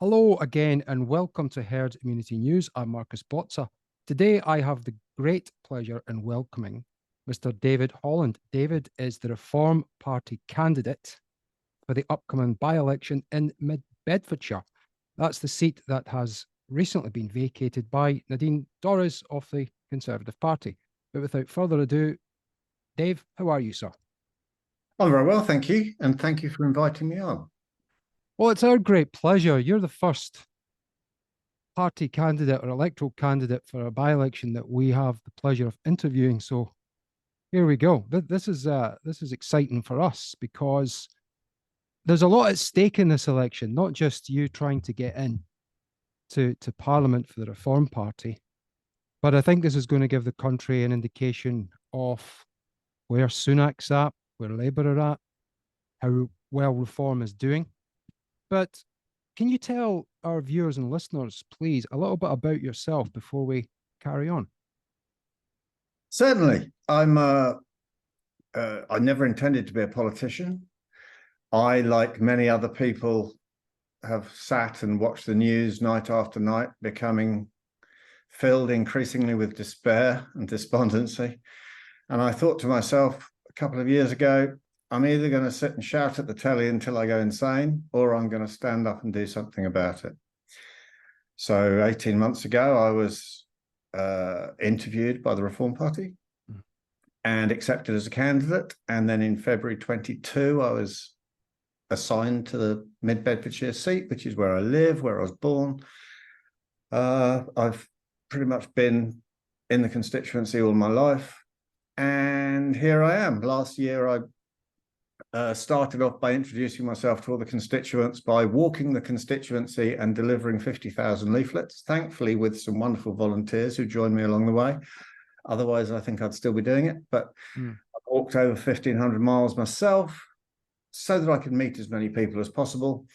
Hello again, and welcome to Herd Immunity News. I'm Marcus Botzer. Today, I have the great pleasure in welcoming Mr. David Holland. David is the Reform Party candidate for the upcoming by-election in Mid Bedfordshire. That's the seat that has recently been vacated by Nadine Dorries of the Conservative Party. But without further ado, Dave, how are you, sir? I'm very well, thank you. And thank you for inviting me on. Well, it's our great pleasure. You're the first party candidate or electoral candidate for a by-election that we have the pleasure of interviewing. So here we go. This is exciting for us because there's a lot at stake in this election, not just you trying to get in to Parliament for the Reform Party, but I think this is going to give the country an indication of where Sunak's at, where Labour are at, how well Reform is doing. But can you tell our viewers and listeners, please, a little bit about yourself before we carry on? Certainly. I never intended to be a politician. I, like many other people, have sat and watched the news night after night, becoming filled increasingly with despair and despondency. And I thought to myself a couple of years ago, I'm either going to sit and shout at the telly until I go insane, or I'm going to stand up and do something about it. So 18 months ago, I was interviewed by the Reform Party and accepted as a candidate. And then in February 22, I was assigned to the Mid Bedfordshire seat, which is where I live, where I was born. I've pretty much been in the constituency all my life. And here I am. Last year, I started off by introducing myself to all the constituents by walking the constituency and delivering 50,000 leaflets, thankfully with some wonderful volunteers who joined me along the way. Otherwise, I think I'd still be doing it. But I walked over 1,500 miles myself so that I could meet as many people as possible.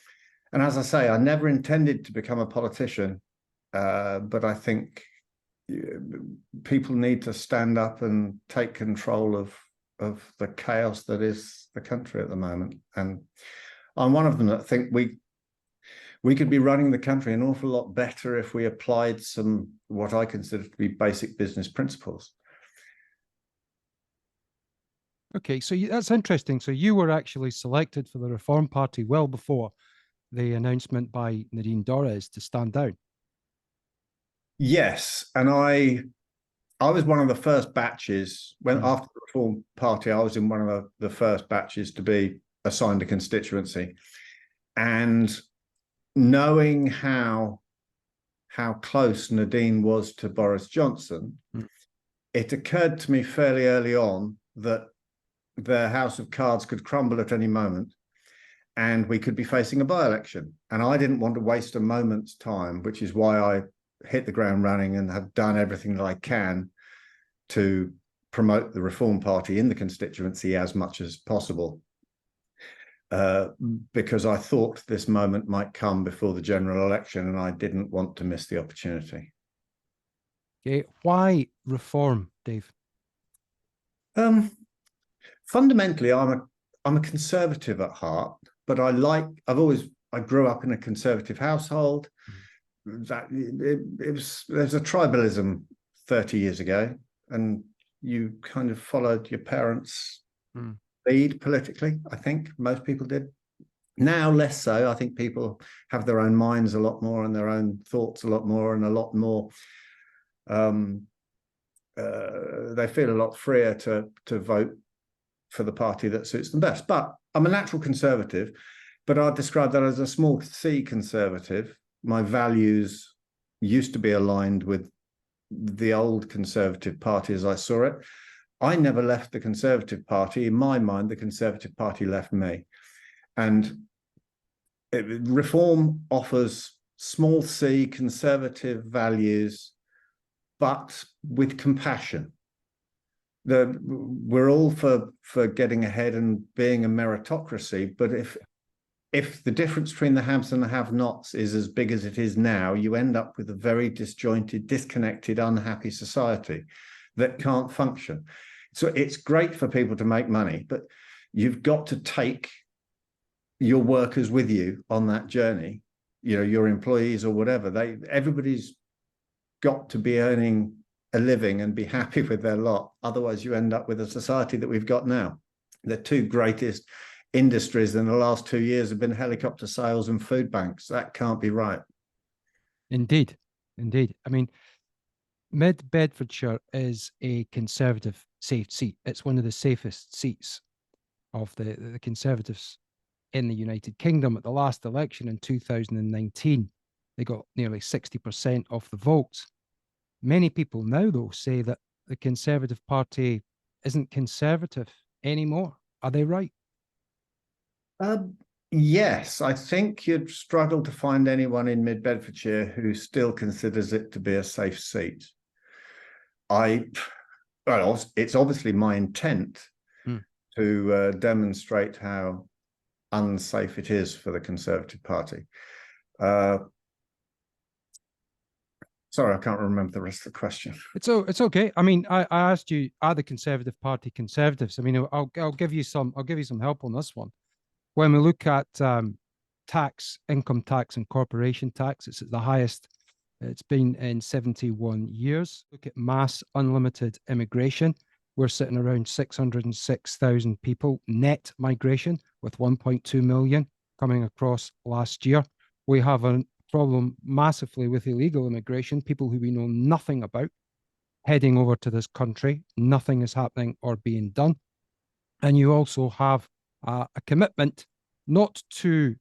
And as I say, I never intended to become a politician, but I think people need to stand up and take control of the chaos that is the country at the moment. And I'm one of them that think we could be running the country an awful lot better if we applied some what I consider to be basic business principles. Okay, so that's interesting. So you were actually selected for the Reform Party well before the announcement by Nadine Dorries to stand down. Yes, and I was one of the first batches after the Reform Party. I was in one of the first batches to be assigned a constituency, and knowing how close Nadine was to Boris Johnson, it occurred to me fairly early on that the house of cards could crumble at any moment, and we could be facing a by-election. And I didn't want to waste a moment's time, which is why I hit the ground running and have done everything that I can to promote the Reform Party in the constituency as much as possible, because I thought this moment might come before the general election and I didn't want to miss the opportunity. Okay, why Reform, Dave? Fundamentally, I'm a conservative at heart, but I grew up in a conservative household. There's a tribalism 30 years ago, and you kind of followed your parents' lead politically. I think most people did. Now, less so. I think people have their own minds a lot more and their own thoughts a lot more, and a lot more. They feel a lot freer to vote for the party that suits them best. But I'm a natural conservative, but I'd describe that as a small C conservative. My values used to be aligned with the old Conservative Party as I saw it. I never left the Conservative Party. In my mind, the Conservative Party left me. And Reform offers small C conservative values, but with compassion. We're all for getting ahead and being a meritocracy, but if the difference between the haves and the have-nots is as big as it is now, you end up with a very disjointed, disconnected, unhappy society that can't function. So it's great for people to make money, but you've got to take your workers with you on that journey your employees or whatever. Everybody's got to be earning a living and be happy with their lot. Otherwise, you end up with a society that we've got now. The two greatest industries in the last 2 years have been helicopter sales and food banks. That can't be right. Indeed, indeed. I mean, Mid Bedfordshire is a Conservative safe seat. It's one of the safest seats of the Conservatives in the United Kingdom. At the last election in 2019, they got nearly 60% of the votes. Many people now, though, say that the Conservative Party isn't conservative anymore. Are they right? Yes, I think you'd struggle to find anyone in Mid Bedfordshire who still considers it to be a safe seat. Well, it's obviously my intent to demonstrate how unsafe it is for the Conservative Party. Sorry, I can't remember the rest of the question. It's okay. I mean, I asked you, are the Conservative Party conservatives? I mean, I'll give you some help on this one. When we look at tax, income tax, and corporation tax, it's at the highest it's been in 71 years. Look at mass unlimited immigration. We're sitting around 606,000 people net migration, with 1.2 million coming across last year. We have a problem massively with illegal immigration, people who we know nothing about heading over to this country. Nothing is happening or being done. And you also have a commitment not to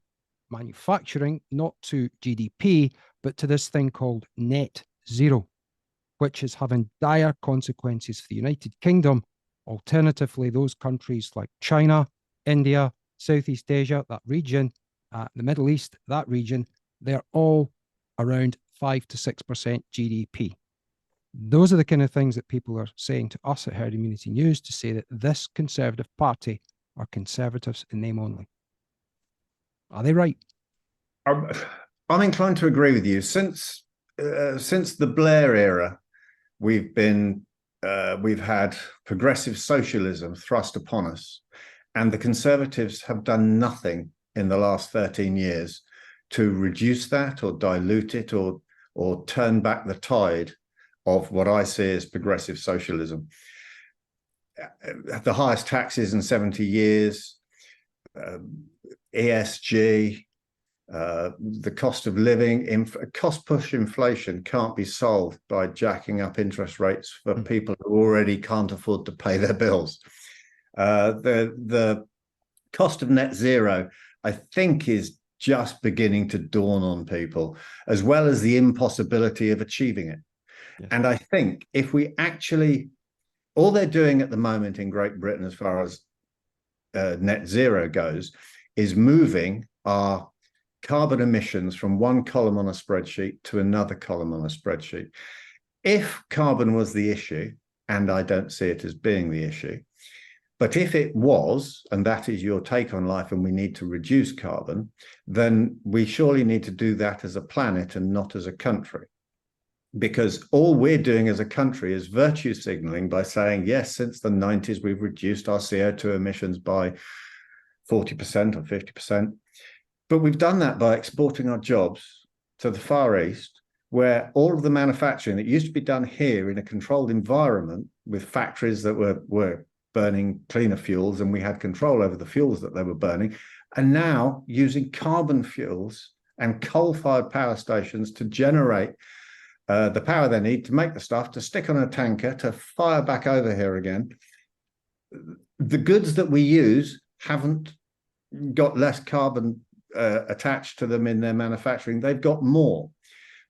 manufacturing, not to GDP, but to this thing called net zero, which is having dire consequences for the United Kingdom. Alternatively, those countries like China, India, Southeast Asia, that region, the Middle East, that region, they're all around 5 to 6% GDP. Those are the kind of things that people are saying to us at Herd Immunity News, to say that this Conservative Party are conservatives in name only. Are they right? I'm inclined to agree with you. Since the Blair era, we've had progressive socialism thrust upon us, and the Conservatives have done nothing in the last 13 years to reduce that or dilute it or turn back the tide of what I see as progressive socialism. The highest taxes in 70 years, ESG, the cost of living, cost-push inflation can't be solved by jacking up interest rates for people who already can't afford to pay their bills. The cost of net zero, I think, is just beginning to dawn on people, as well as the impossibility of achieving it. Yes. And I think if we actually, all they're doing at the moment in Great Britain, as far as net zero goes, is moving our carbon emissions from one column on a spreadsheet to another column on a spreadsheet. If carbon was the issue, and I don't see it as being the issue, but if it was, and that is your take on life, and we need to reduce carbon, then we surely need to do that as a planet and not as a country. Because all we're doing as a country is virtue signaling by saying, yes, since the 90s, we've reduced our CO2 emissions by 40% or 50%. But we've done that by exporting our jobs to the Far East, where all of the manufacturing that used to be done here in a controlled environment with factories that were burning cleaner fuels, and we had control over the fuels that they were burning, and now using carbon fuels and coal-fired power stations to generate the power they need to make the stuff, to stick on a tanker, to fire back over here again. The goods that we use haven't got less carbon attached to them in their manufacturing. They've got more.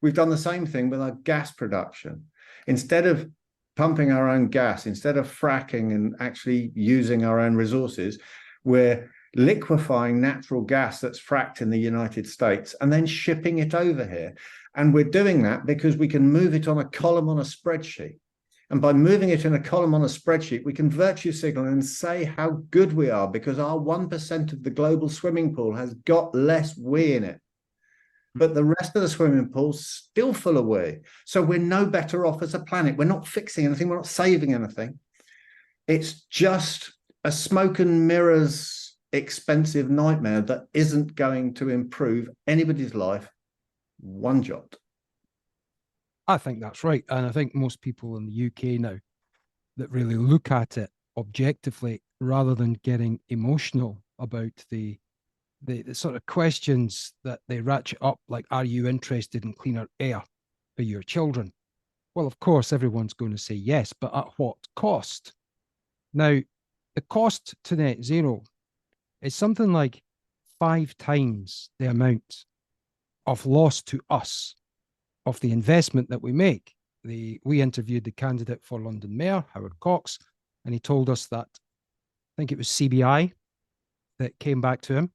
We've done the same thing with our gas production. Instead of pumping our own gas, instead of fracking and actually using our own resources, we're liquefying natural gas that's fracked in the United States and then shipping it over here. And we're doing that because we can move it on a column on a spreadsheet. And by moving it in a column on a spreadsheet, we can virtue signal and say how good we are, because our 1% of the global swimming pool has got less we in it. But the rest of the swimming pool's still full of we. So we're no better off as a planet. We're not fixing anything. We're not saving anything. It's just a smoke and mirrors expensive nightmare that isn't going to improve anybody's life one jot. I think that's right. And I think most people in the UK now that really look at it objectively rather than getting emotional about the sort of questions that they ratchet up, like, are you interested in cleaner air for your children? Well, of course, everyone's going to say yes, but at what cost? Now, the cost to net zero is something like 5 times the amount of loss to us of the investment that we make. We interviewed the candidate for London Mayor, Howard Cox, and he told us that, I think it was CBI that came back to him,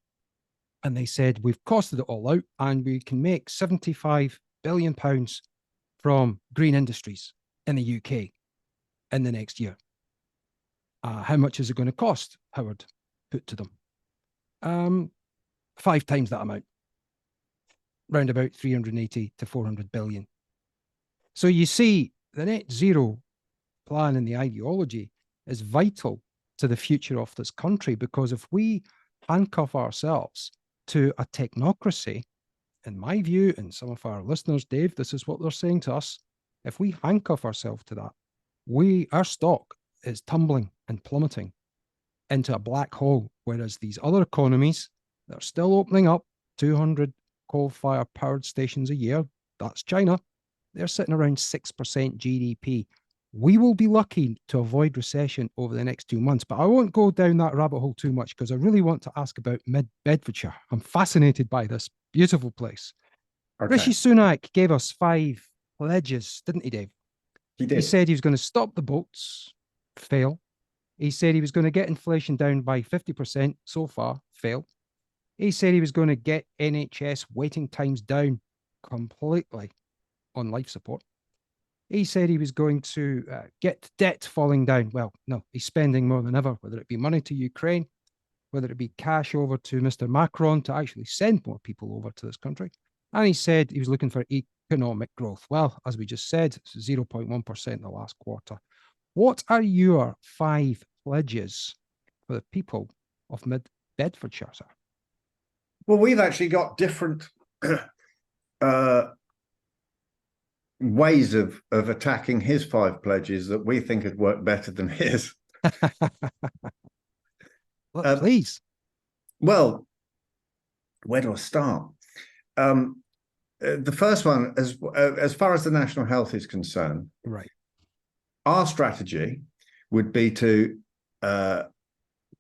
and they said, we've costed it all out and we can make £75 billion from green industries in the UK in the next year. How much is it going to cost? Howard put to them. 5 times that amount, round about 380 to 400 billion. So you see, the net zero plan and the ideology is vital to the future of this country, because if we handcuff ourselves to a technocracy, in my view, and some of our listeners, Dave, this is what they're saying to us. If we handcuff ourselves to that, our stock is tumbling and plummeting into a black hole, whereas these other economies that are still opening up 200 coal-fired powered stations a year, that's China, they're sitting around 6% GDP. We will be lucky to avoid recession over the next 2 months, but I won't go down that rabbit hole too much because I really want to ask about Mid Bedfordshire. I'm fascinated by this beautiful place. Okay. Rishi Sunak gave us 5 pledges, didn't he, Dave? He did. He said he was going to stop the boats, fail. He said he was going to get inflation down by 50%, so far, fail. He said he was going to get NHS waiting times down completely on life support. He said he was going to get debt falling down. Well, no, he's spending more than ever, whether it be money to Ukraine, whether it be cash over to Mr. Macron to actually send more people over to this country. And he said he was looking for economic growth. Well, as we just said, it's 0.1% in the last quarter. What are your 5 pledges for the people of Mid Bedfordshire, sir? Well, we've actually got different ways of attacking his 5 pledges that we think would work better than his. Well, please. Well, where do I start? The first one, as far as the national health is concerned, right, our strategy would be to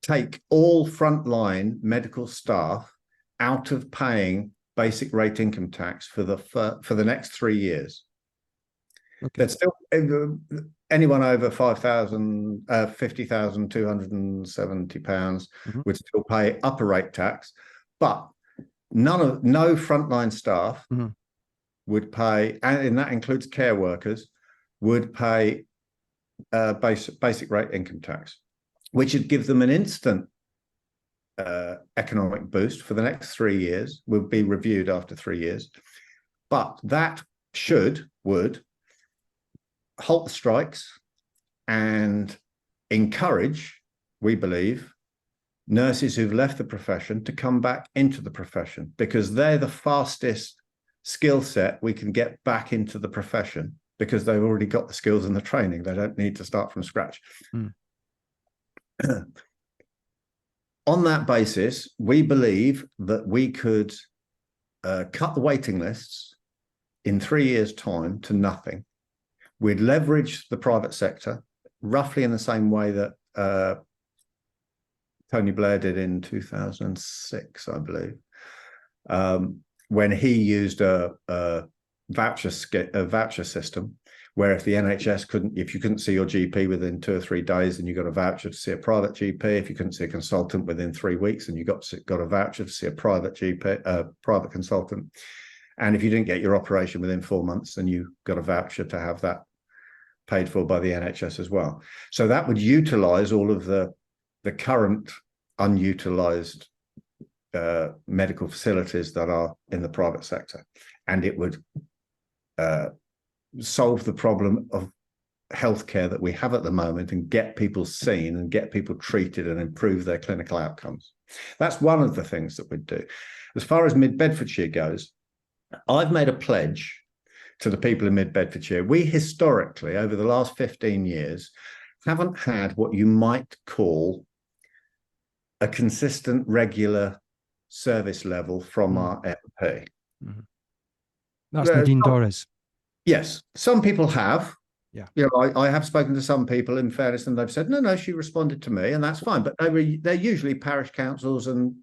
take all frontline medical staff out of paying basic rate income tax for the next 3 years. Okay. That's still anyone over £50,270 would still pay upper rate tax, but no frontline staff would pay, and that includes care workers, would pay basic rate income tax, which would give them an instant economic boost for the next 3 years. Will be reviewed after 3 years, but that would halt the strikes and encourage, we believe, nurses who've left the profession to come back into the profession, because they're the fastest skill set we can get back into the profession, because they've already got the skills and the training. They don't need to start from scratch. On that basis, we believe that we could cut the waiting lists in 3 years' time to nothing. We'd leverage the private sector roughly in the same way that Tony Blair did in 2006, I believe, when he used a voucher system, where if the NHS if you couldn't see your GP within 2 or 3 days, then you got a voucher to see a private GP. If you couldn't see a consultant within 3 weeks, then you got a voucher to see a private GP, private consultant. And if you didn't get your operation within 4 months, then you got a voucher to have that paid for by the NHS as well. So that would utilize all of the current unutilized medical facilities that are in the private sector, and it would solve the problem of healthcare that we have at the moment and get people seen and get people treated and improve their clinical outcomes. That's one of the things that we'd do. As far as Mid Bedfordshire goes, I've made a pledge to the people in Mid Bedfordshire. We historically, over the last 15 years, haven't had what you might call a consistent, regular service level from our MP. Mm-hmm. That's Nadine Dorries. Yes, some people have. Yeah. You know, I have spoken to some people, in fairness, and they've said, no, she responded to me, and that's fine. But they're usually parish councils and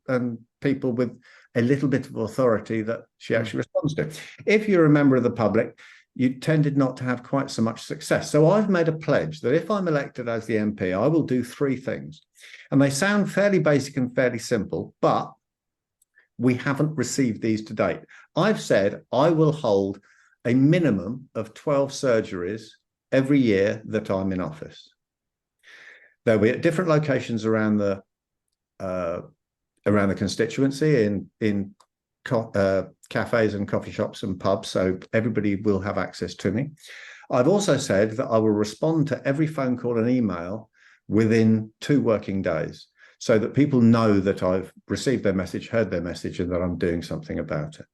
people with a little bit of authority that she actually responds to. If you're a member of the public, you tended not to have quite so much success. So I've made a pledge that if I'm elected as the MP, I will do three things. And they sound fairly basic and fairly simple, but we haven't received these to date. I've said I will hold a minimum of 12 surgeries every year that I'm in office. They'll be at different locations around the constituency, in cafes and coffee shops and pubs, so everybody will have access to me. I've also said that I will respond to every phone call and email within 2 working days, so that people know that I've received their message, heard their message, and that I'm doing something about it.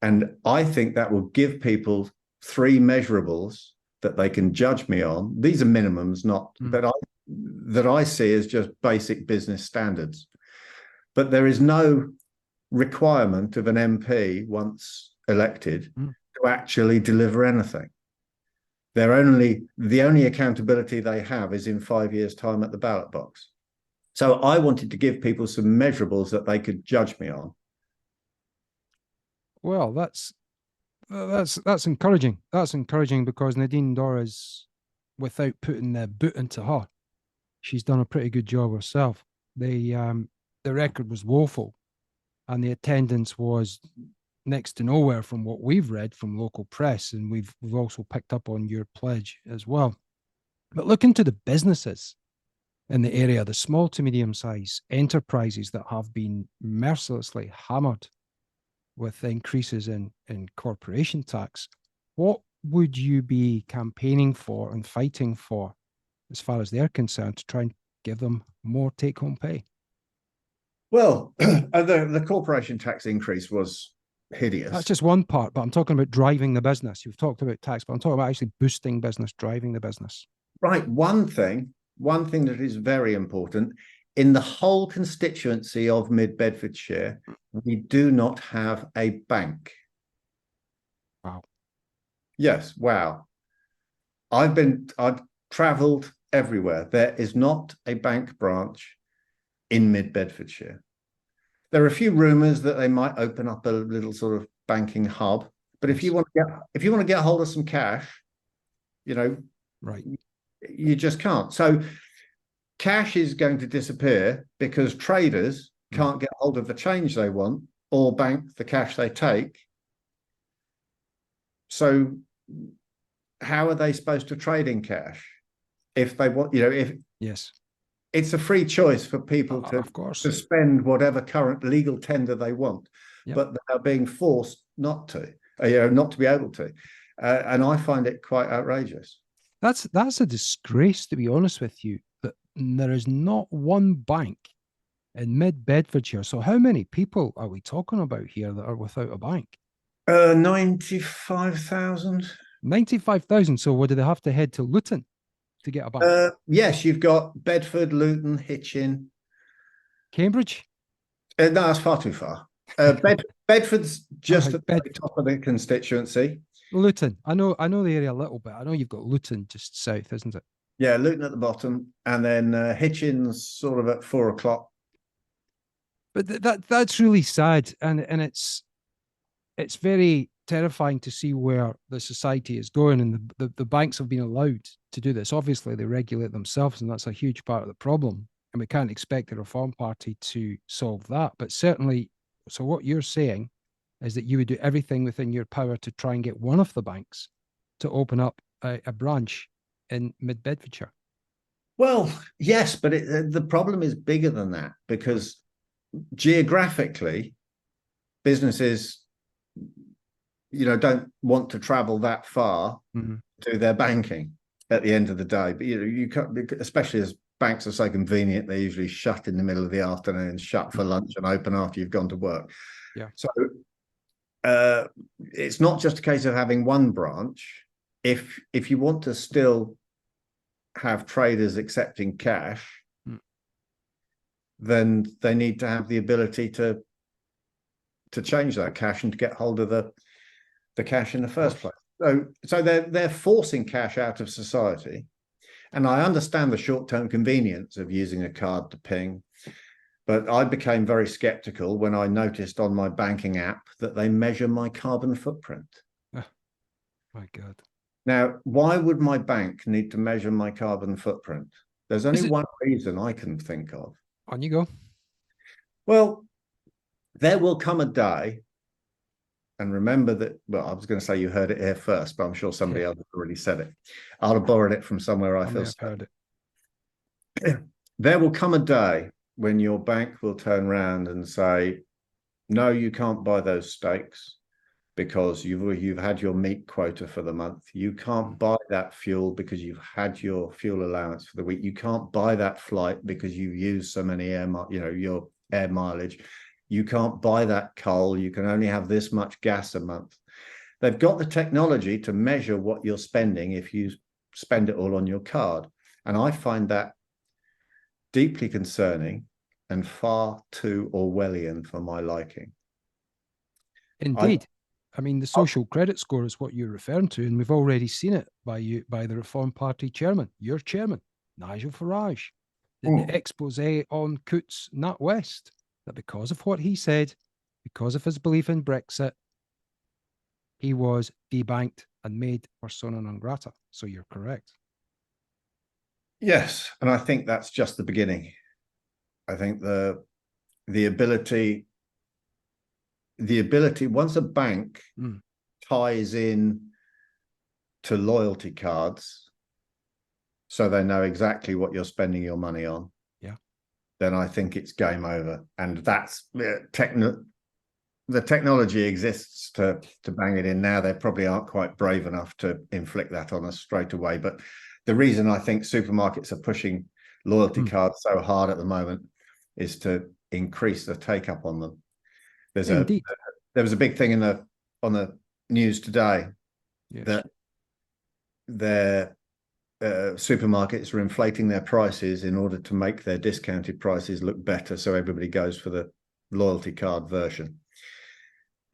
And I think that will give people 3 measurables that they can judge me on. These are minimums, not that I see as just basic business standards. But there is no requirement of an MP once elected to actually deliver anything. The only accountability they have is in 5 years' time at the ballot box. So I wanted to give people some measurables that they could judge me on. Well, that's encouraging. That's encouraging, because Nadine Dorries, without putting the boot into her, she's done a pretty good job herself. The record was woeful, and the attendance was next to nowhere from what we've read from local press, and we've also picked up on your pledge as well. But look into the businesses in the area, the small to medium-sized enterprises that have been mercilessly hammered with increases in corporation tax. What would you be campaigning for and fighting for, as far as they're concerned, to try and give them more take-home pay? Well, the corporation tax increase was hideous. That's just one part, but I'm talking about driving the business. You've talked about tax, but I'm talking about actually boosting business, driving the business. Right. One thing that is very important, in the whole constituency of Mid Bedfordshire, we do not have a bank. Wow. Yes. Wow. I've travelled everywhere. There is not a bank branch in Mid Bedfordshire. There are a few rumours that they might open up a little sort of banking hub, but if you want to get hold of some cash, right, you just can't. So cash is going to disappear because traders can't get hold of the change they want or bank the cash they take. So how are they supposed to trade in cash if they want, yes, it's a free choice for people to spend whatever current legal tender they want, but they are being forced not to, not to be able to. And I find it quite outrageous. That's a disgrace, to be honest with you, that there is not one bank in Mid Bedfordshire. So how many people are we talking about here that are without a bank? 95,000. 95,000. So what, do they have to head to Luton to get a bank? Yes, you've got Bedford, Luton, Hitchin. Cambridge? No, that's far too far. Bedford's just at the top of the constituency. Luton. I know the area a little bit. I know you've got Luton just south, isn't it? Yeah, Luton at the bottom, and then Hitchin's sort of at 4 o'clock. But that's really sad, and it's very terrifying to see where the society is going, and the banks have been allowed to do this. Obviously, they regulate themselves, and that's a huge part of the problem. And we can't expect the Reform Party to solve that. But certainly, so what you're saying is that you would do everything within your power to try and get one of the banks to open up a branch in Mid Bedfordshire. Well, yes, but the problem is bigger than that, because geographically, businesses, don't want to travel that far to do their banking at the end of the day. But you can't, especially as banks are so convenient, they're usually shut in the middle of the afternoon, shut for lunch, and open after you've gone to work. Yeah. So it's not just a case of having one branch. If you want to still have traders accepting cash, then they need to have the ability to change that cash and to get hold of the cash in the first place. So they're forcing cash out of society. And I understand the short-term convenience of using a card to ping, but I became very skeptical when I noticed on my banking app that they measure my carbon footprint. Oh, my God. Now, why would my bank need to measure my carbon footprint? There's only one reason I can think of. On you go. Well, there will come a day, and remember that, well, I was going to say you heard it here first, but I'm sure somebody else already said it. I'll have borrowed it from somewhere I feel heard it. There will come a day when your bank will turn around and say, no, you can't buy those steaks because you've had your meat quota for the month. You can't buy that fuel because you've had your fuel allowance for the week. You can't buy that flight because you've used so many your air mileage. You can't buy that coal. You can only have this much gas a month. They've got the technology to measure what you're spending if you spend it all on your card. And I find that deeply concerning and far too Orwellian for my liking. Indeed. I mean, the social credit score is what you're referring to, and we've already seen it by the Reform Party chairman, your chairman, Nigel Farage, the expose on Coots NatWest, that because of what he said, because of his belief in Brexit, he was debanked and made persona non grata. So you're correct. Yes, and I think that's just the beginning. I think the ability once a bank ties in to loyalty cards, so they know exactly what you're spending your money on, then I think it's game over. And that's the technology exists to bang it in now. They probably aren't quite brave enough to inflict that on us straight away. But the reason I think supermarkets are pushing loyalty cards so hard at the moment is to increase the take up on them. There was a big thing on the news today that their supermarkets are inflating their prices in order to make their discounted prices look better, so everybody goes for the loyalty card version.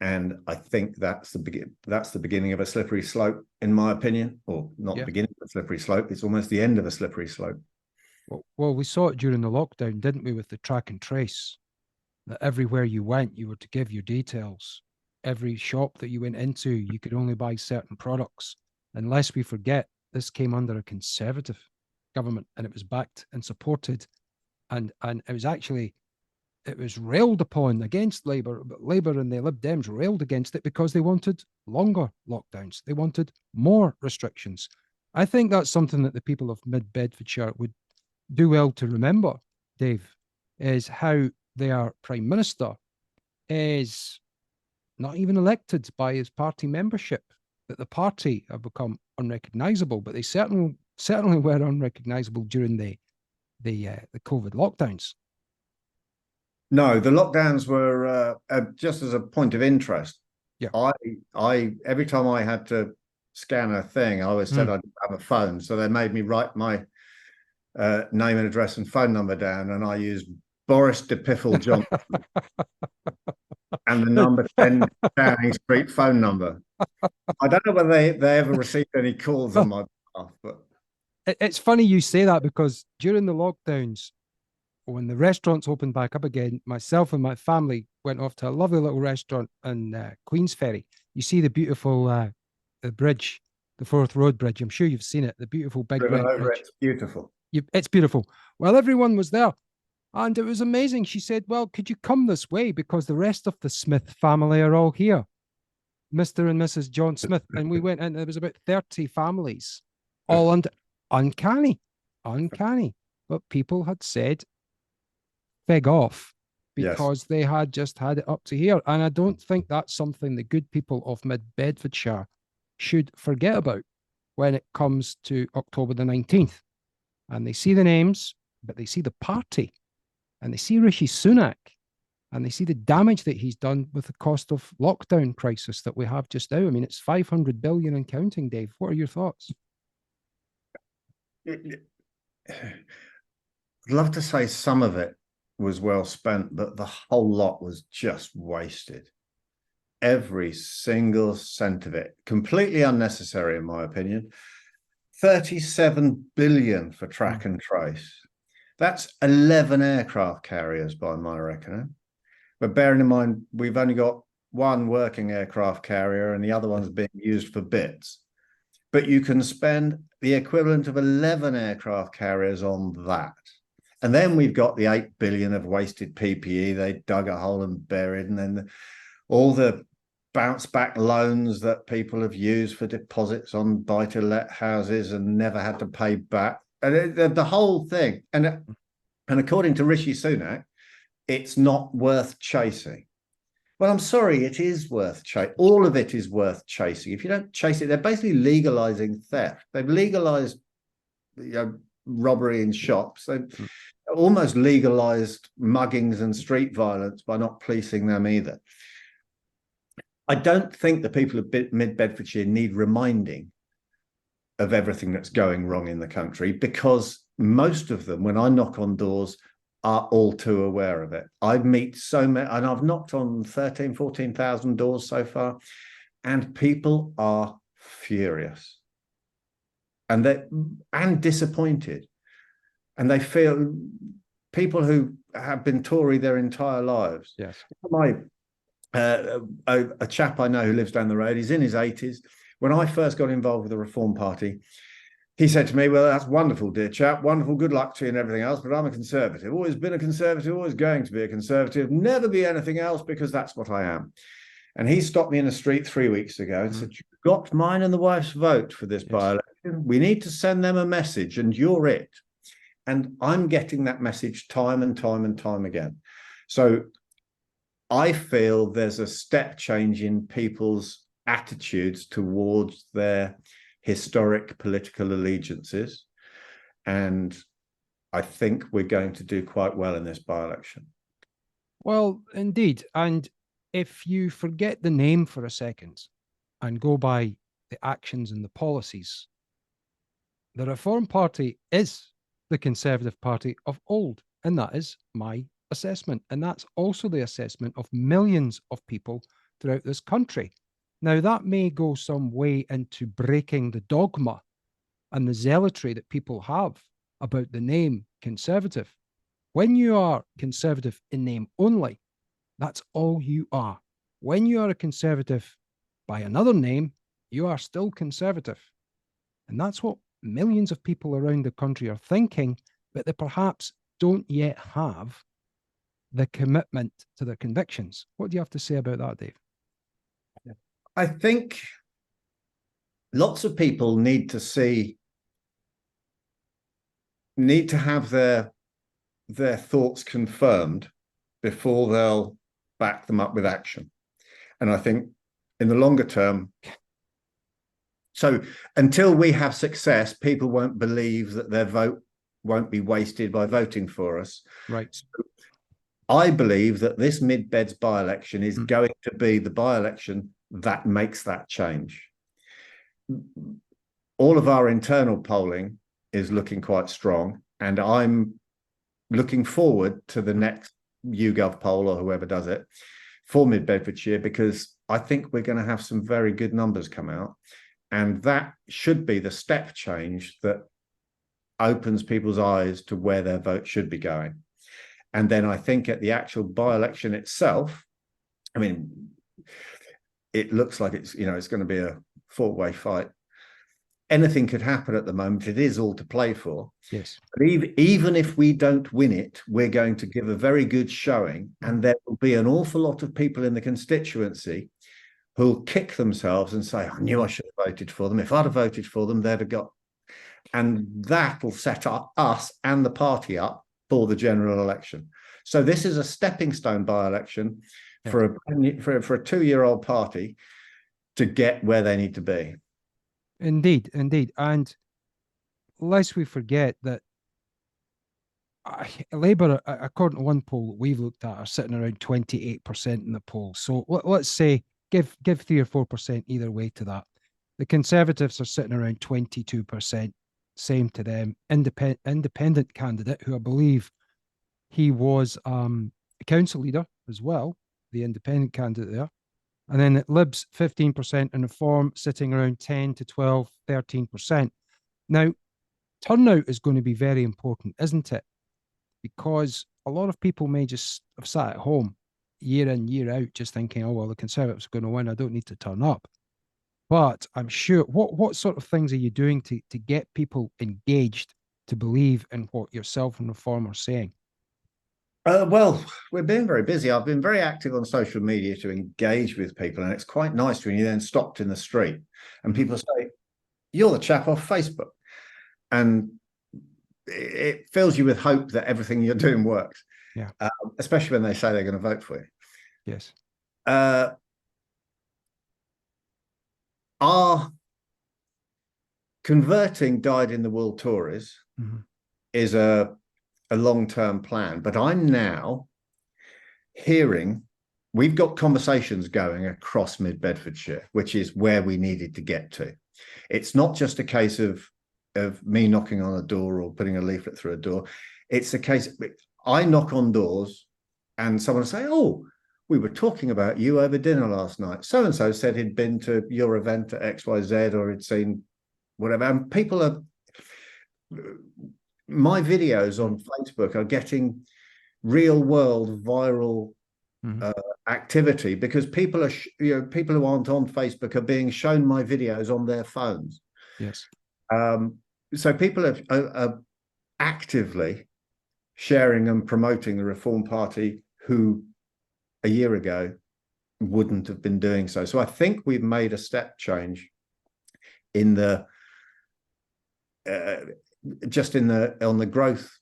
And I think that's the beginning of a slippery slope, in my opinion, or not the beginning of a slippery slope. It's almost the end of a slippery slope. Well, we saw it during the lockdown, didn't we, with the track and trace, that everywhere you went, you were to give your details. Every shop that you went into, you could only buy certain products. Unless we forget, this came under a Conservative government, and it was backed and supported, and it was railed upon against Labour, but Labour and the Lib Dems railed against it because they wanted longer lockdowns. They wanted more restrictions. I think that's something that the people of Mid Bedfordshire would do well to remember, Dave, is how their Prime Minister is not even elected by his party membership, that the party have become unrecognisable, but they certainly were unrecognisable during the COVID lockdowns. No, the lockdowns were just as a point of interest. I every time I had to scan a thing, I always said I didn't have a phone, so they made me write my name and address and phone number down, and I used Boris de Piffle Johnson and the number 10 Downing Street phone number. I don't know whether they ever received any calls on my behalf, but it's funny you say that, because during the lockdowns, when the restaurants opened back up again, myself and my family went off to a lovely little restaurant in Queensferry. You see the beautiful the bridge, the Forth Road Bridge. I'm sure you've seen it. The beautiful big red bridge. It's beautiful. It's beautiful. Well, everyone was there, and it was amazing. She said, well, could you come this way, because the rest of the Smith family are all here, Mr. and Mrs. John Smith. And we went in, there was about 30 families, all under uncanny. But people had said, beg off, because they had just had it up to here. And I don't think that's something the good people of Mid Bedfordshire should forget about when it comes to October the 19th. And they see the names, but they see the party, and they see Rishi Sunak, and they see the damage that he's done with the cost of lockdown crisis that we have just now. I mean, it's 500 billion and counting, Dave. What are your thoughts? I'd love to say some of it was well spent, but the whole lot was just wasted. Every single cent of it, completely unnecessary, in my opinion. 37 billion for track and trace. That's 11 aircraft carriers by my reckoning. But bearing in mind, we've only got one working aircraft carrier and the other one's being used for bits. But you can spend the equivalent of 11 aircraft carriers on that. And then we've got the 8 billion of wasted PPE. They dug a hole and buried, and then all the bounce back loans that people have used for deposits on buy-to-let houses and never had to pay back, and the whole thing. And according to Rishi Sunak, it's not worth chasing. Well, I'm sorry, it is worth chasing. All of it is worth chasing. If you don't chase it, they're basically legalizing theft. They've legalized, robbery in shops. They've almost legalized muggings and street violence by not policing them either. I don't think the people of Mid Bedfordshire need reminding of everything that's going wrong in the country, because most of them, when I knock on doors, are all too aware of it. I meet so many, and I've knocked on 13,000, 14,000 doors so far, and people are furious and disappointed. And they feel, people who have been Tory their entire lives. Yes. A chap I know who lives down the road, he's in his 80s. When I first got involved with the Reform Party, he said to me, well, that's wonderful, dear chap, wonderful, good luck to you and everything else, but I'm a Conservative, always been a Conservative, always going to be a Conservative, never be anything else, because that's what I am. And he stopped me in the street 3 weeks ago and said, you've got mine and the wife's vote for this by-election. We need to send them a message, and you're it. And I'm getting that message time and time and time again. So I feel there's a step change in people's attitudes towards their historic political allegiances. And I think we're going to do quite well in this by-election. Well, indeed. And if you forget the name for a second and go by the actions and the policies, the Reform Party is the Conservative Party of old. And that is my assessment. And that's also the assessment of millions of people throughout this country. Now, that may go some way into breaking the dogma and the zealotry that people have about the name Conservative. When you are Conservative in name only, that's all you are. When you are a Conservative by another name, you are still Conservative. And that's what millions of people around the country are thinking, but they perhaps don't yet have the commitment to their convictions. What do you have to say about that, Dave? I think lots of people need to have their thoughts confirmed before they'll back them up with action. And I think in the longer term, so until we have success, people won't believe that their vote won't be wasted by voting for us. Right. So I believe that this Mid-Beds by-election is going to be the by-election that makes that change. All of our internal polling is looking quite strong, and I'm looking forward to the next YouGov poll or whoever does it for Mid Bedfordshire, because I think we're going to have some very good numbers come out, and that should be the step change that opens people's eyes to where their vote should be going. And then I think at the actual by-election itself, I mean, it looks like it's going to be a four-way fight. Anything could happen at the moment. It is all to play for. Yes. But even if we don't win it, we're going to give a very good showing, and there will be an awful lot of people in the constituency who'll kick themselves and say, I knew I should have voted for them. If I'd have voted for them, they'd have got... And that will set up us and the party up for the general election. So this is a stepping stone by-election for a 2-year-old party to get where they need to be. Indeed, indeed. And lest we forget that Labour, according to one poll that we've looked at, are sitting around 28% in the poll. So let's say give 3 or 4% either way to that. The Conservatives are sitting around 22%. Same to them. Independent candidate, who I believe he was a council leader as well, the independent candidate there. And then Libs 15%, and Reform sitting around 10 to 12, 13%. Now, turnout is going to be very important, isn't it? Because a lot of people may just have sat at home year in, year out, just thinking, oh, well, the Conservatives are going to win. I don't need to turn up. But I'm sure, what sort of things are you doing to get people engaged to believe in what yourself and Reform are saying? Well, we're being very busy. I've been very active on social media to engage with people, and it's quite nice when you then stopped in the street and people say, "You're the chap off Facebook," and it fills you with hope that everything you're doing works. Yeah. Especially when they say they're going to vote for you. Yes. Our converting dyed-in-the-wool Tories is a long-term plan, but I'm now hearing we've got conversations going across Mid Bedfordshire, which is where we needed to get to. It's not just a case of me knocking on a door or putting a leaflet through a door. It's a case I knock on doors and someone will say, "Oh, we were talking about you over dinner last night. So and so said he'd been to your event at XYZ or he'd seen whatever." And people are, my videos on Facebook are getting real world viral activity because people are, people who aren't on Facebook are being shown my videos on their phones. Yes. So people are actively sharing and promoting the Reform Party who a year ago wouldn't have been doing so. So I think we've made a step change in the on the growth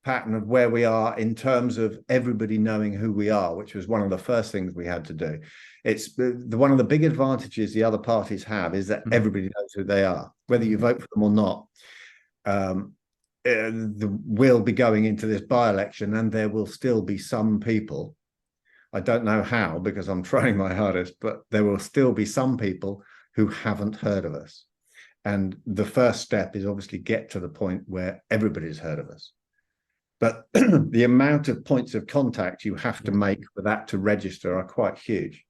pattern of where we are in terms of everybody knowing who we are, which was one of the first things we had to do. It's one of the big advantages the other parties have is that everybody knows who they are, whether you vote for them or not. We'll be going into this by-election and there will still be some people, I don't know how because I'm trying my hardest, but there will still be some people who haven't heard of us. And the first step is obviously get to the point where everybody's heard of us. But the amount of points of contact you have to make for that to register are quite huge.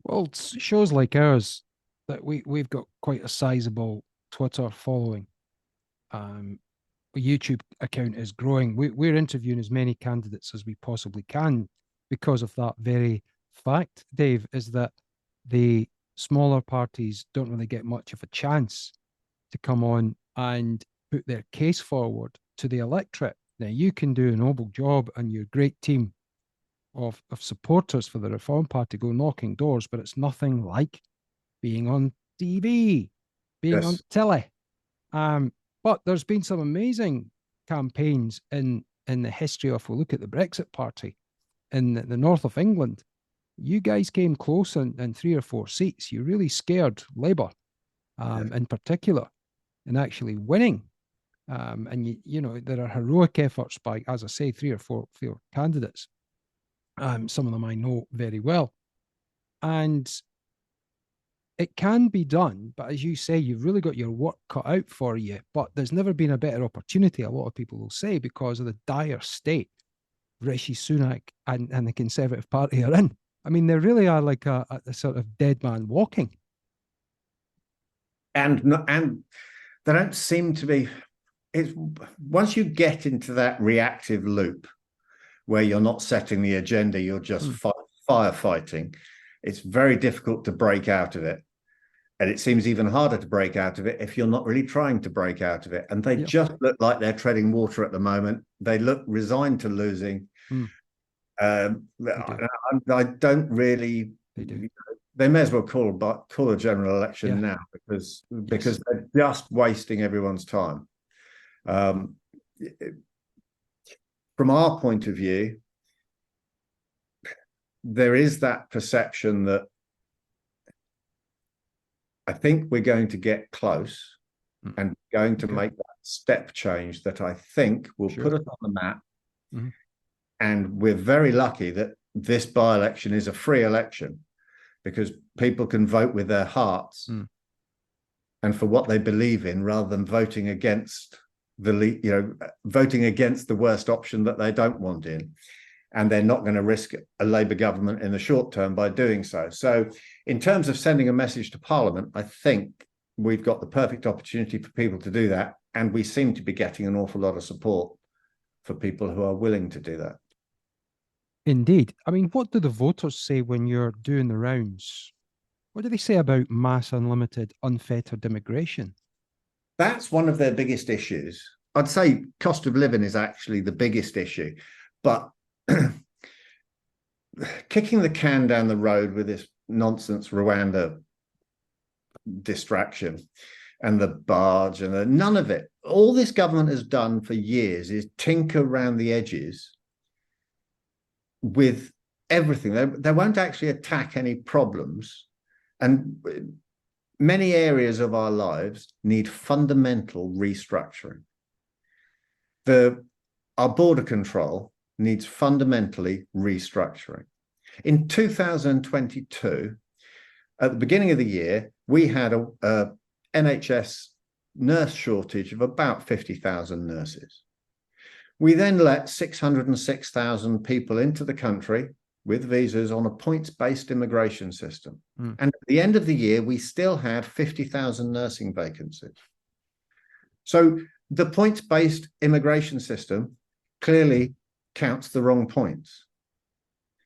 Well, shows like ours that we've got quite a sizable Twitter following. YouTube account is growing. We're interviewing as many candidates as we possibly can because of that very fact, Dave, is that the smaller parties don't really get much of a chance to come on and put their case forward to the electorate. Now, you can do a noble job and your great team of supporters for the Reform Party go knocking doors, but it's nothing like being on TV, being on telly. But there's been some amazing campaigns in the history of, we'll look at the Brexit Party in the north of England. You guys came close in 3 or 4 seats. You really scared Labour in particular in actually winning. And you know, there are heroic efforts by, as I say, 3 or 4 candidates. Some of them I know very well. And it can be done, but as you say, you've really got your work cut out for you. But there's never been a better opportunity, a lot of people will say, because of the dire state Rishi Sunak and the Conservative Party are in. I mean, they really are like a sort of dead man walking. And they don't seem to be. It's once you get into that reactive loop where you're not setting the agenda, you're just firefighting. It's very difficult to break out of it. And it seems even harder to break out of it if you're not really trying to break out of it. And they just look like they're treading water at the moment. They look resigned to losing. I don't really. They do. They may as well call a general election now because they're just wasting everyone's time. From our point of view, there is that perception that I think we're going to get close and going to make that step change that I think will Sure. put us on the map. Mhm. And we're very lucky that this by-election is a free election, because people can vote with their hearts and for what they believe in, rather than voting against voting against the worst option that they don't want in. And they're not going to risk a Labour government in the short term by doing so. So in terms of sending a message to Parliament, I think we've got the perfect opportunity for people to do that. And we seem to be getting an awful lot of support for people who are willing to do that. Indeed. I mean, what do the voters say when you're doing the rounds? What do they say about mass, unlimited, unfettered immigration? That's one of their biggest issues. I'd say cost of living is actually the biggest issue, but kicking the can down the road with this nonsense Rwanda distraction and the barge and none of it. All this government has done for years is tinker around the edges with everything. They won't actually attack any problems. And many areas of our lives need fundamental restructuring. Our border control needs fundamentally restructuring. In 2022, at the beginning of the year, we had a NHS nurse shortage of about 50,000 nurses. We then let 606,000 people into the country with visas on a points-based immigration system. And at the end of the year, we still had 50,000 nursing vacancies. So the points-based immigration system clearly counts the wrong points.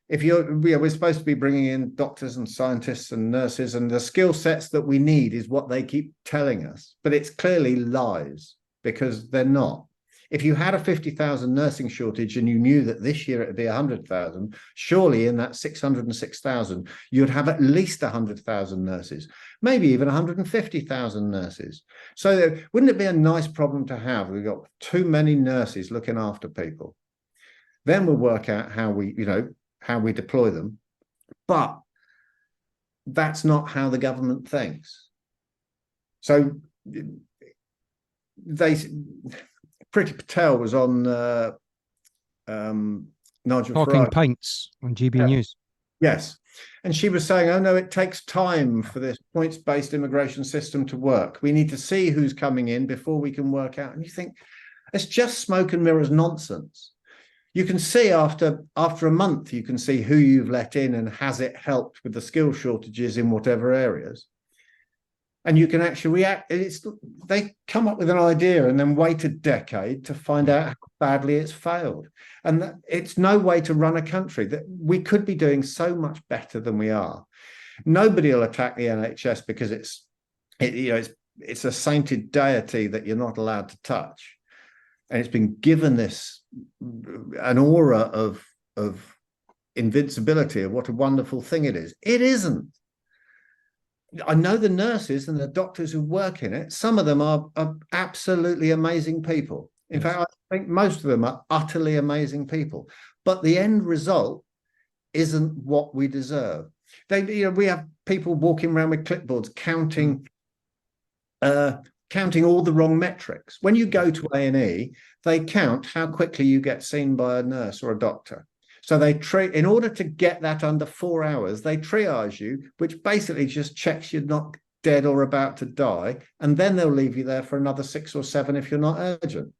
If we're supposed to be bringing in doctors and scientists and nurses, and the skill sets that we need is what they keep telling us, but it's clearly lies, because they're not. If you had a 50,000 nursing shortage and you knew that this year it would be 100,000, surely in that 606,000, you'd have at least 100,000 nurses, maybe even 150,000 nurses. So wouldn't it be a nice problem to have? We've got too many nurses looking after people. Then we'll work out how we deploy them. But that's not how the government thinks. So Priti Patel was on Nigel Talking Farage. Pints on GB News. Yes. And she was saying, oh, no, it takes time for this points-based immigration system to work. We need to see who's coming in before we can work out. And you think, it's just smoke and mirrors nonsense. You can see after a month, you can see who you've let in and has it helped with the skill shortages in whatever areas. And you can actually react. They come up with an idea and then wait a decade to find out how badly it's failed. And it's no way to run a country. That we could be doing so much better than we are. Nobody will attack the NHS because it's a sainted deity that you're not allowed to touch. And it's been given an aura of invincibility, of what a wonderful thing it is. It isn't. I know the nurses and the doctors who work in it. Some of them are absolutely amazing people. In fact, I think most of them are utterly amazing people. But the end result isn't what we deserve. We have people walking around with clipboards counting all the wrong metrics. When you go to A&E, they count how quickly you get seen by a nurse or a doctor. So in order to get that under 4 hours, they triage you, which basically just checks you're not dead or about to die, and then they'll leave you there for another 6 or 7 if you're not urgent.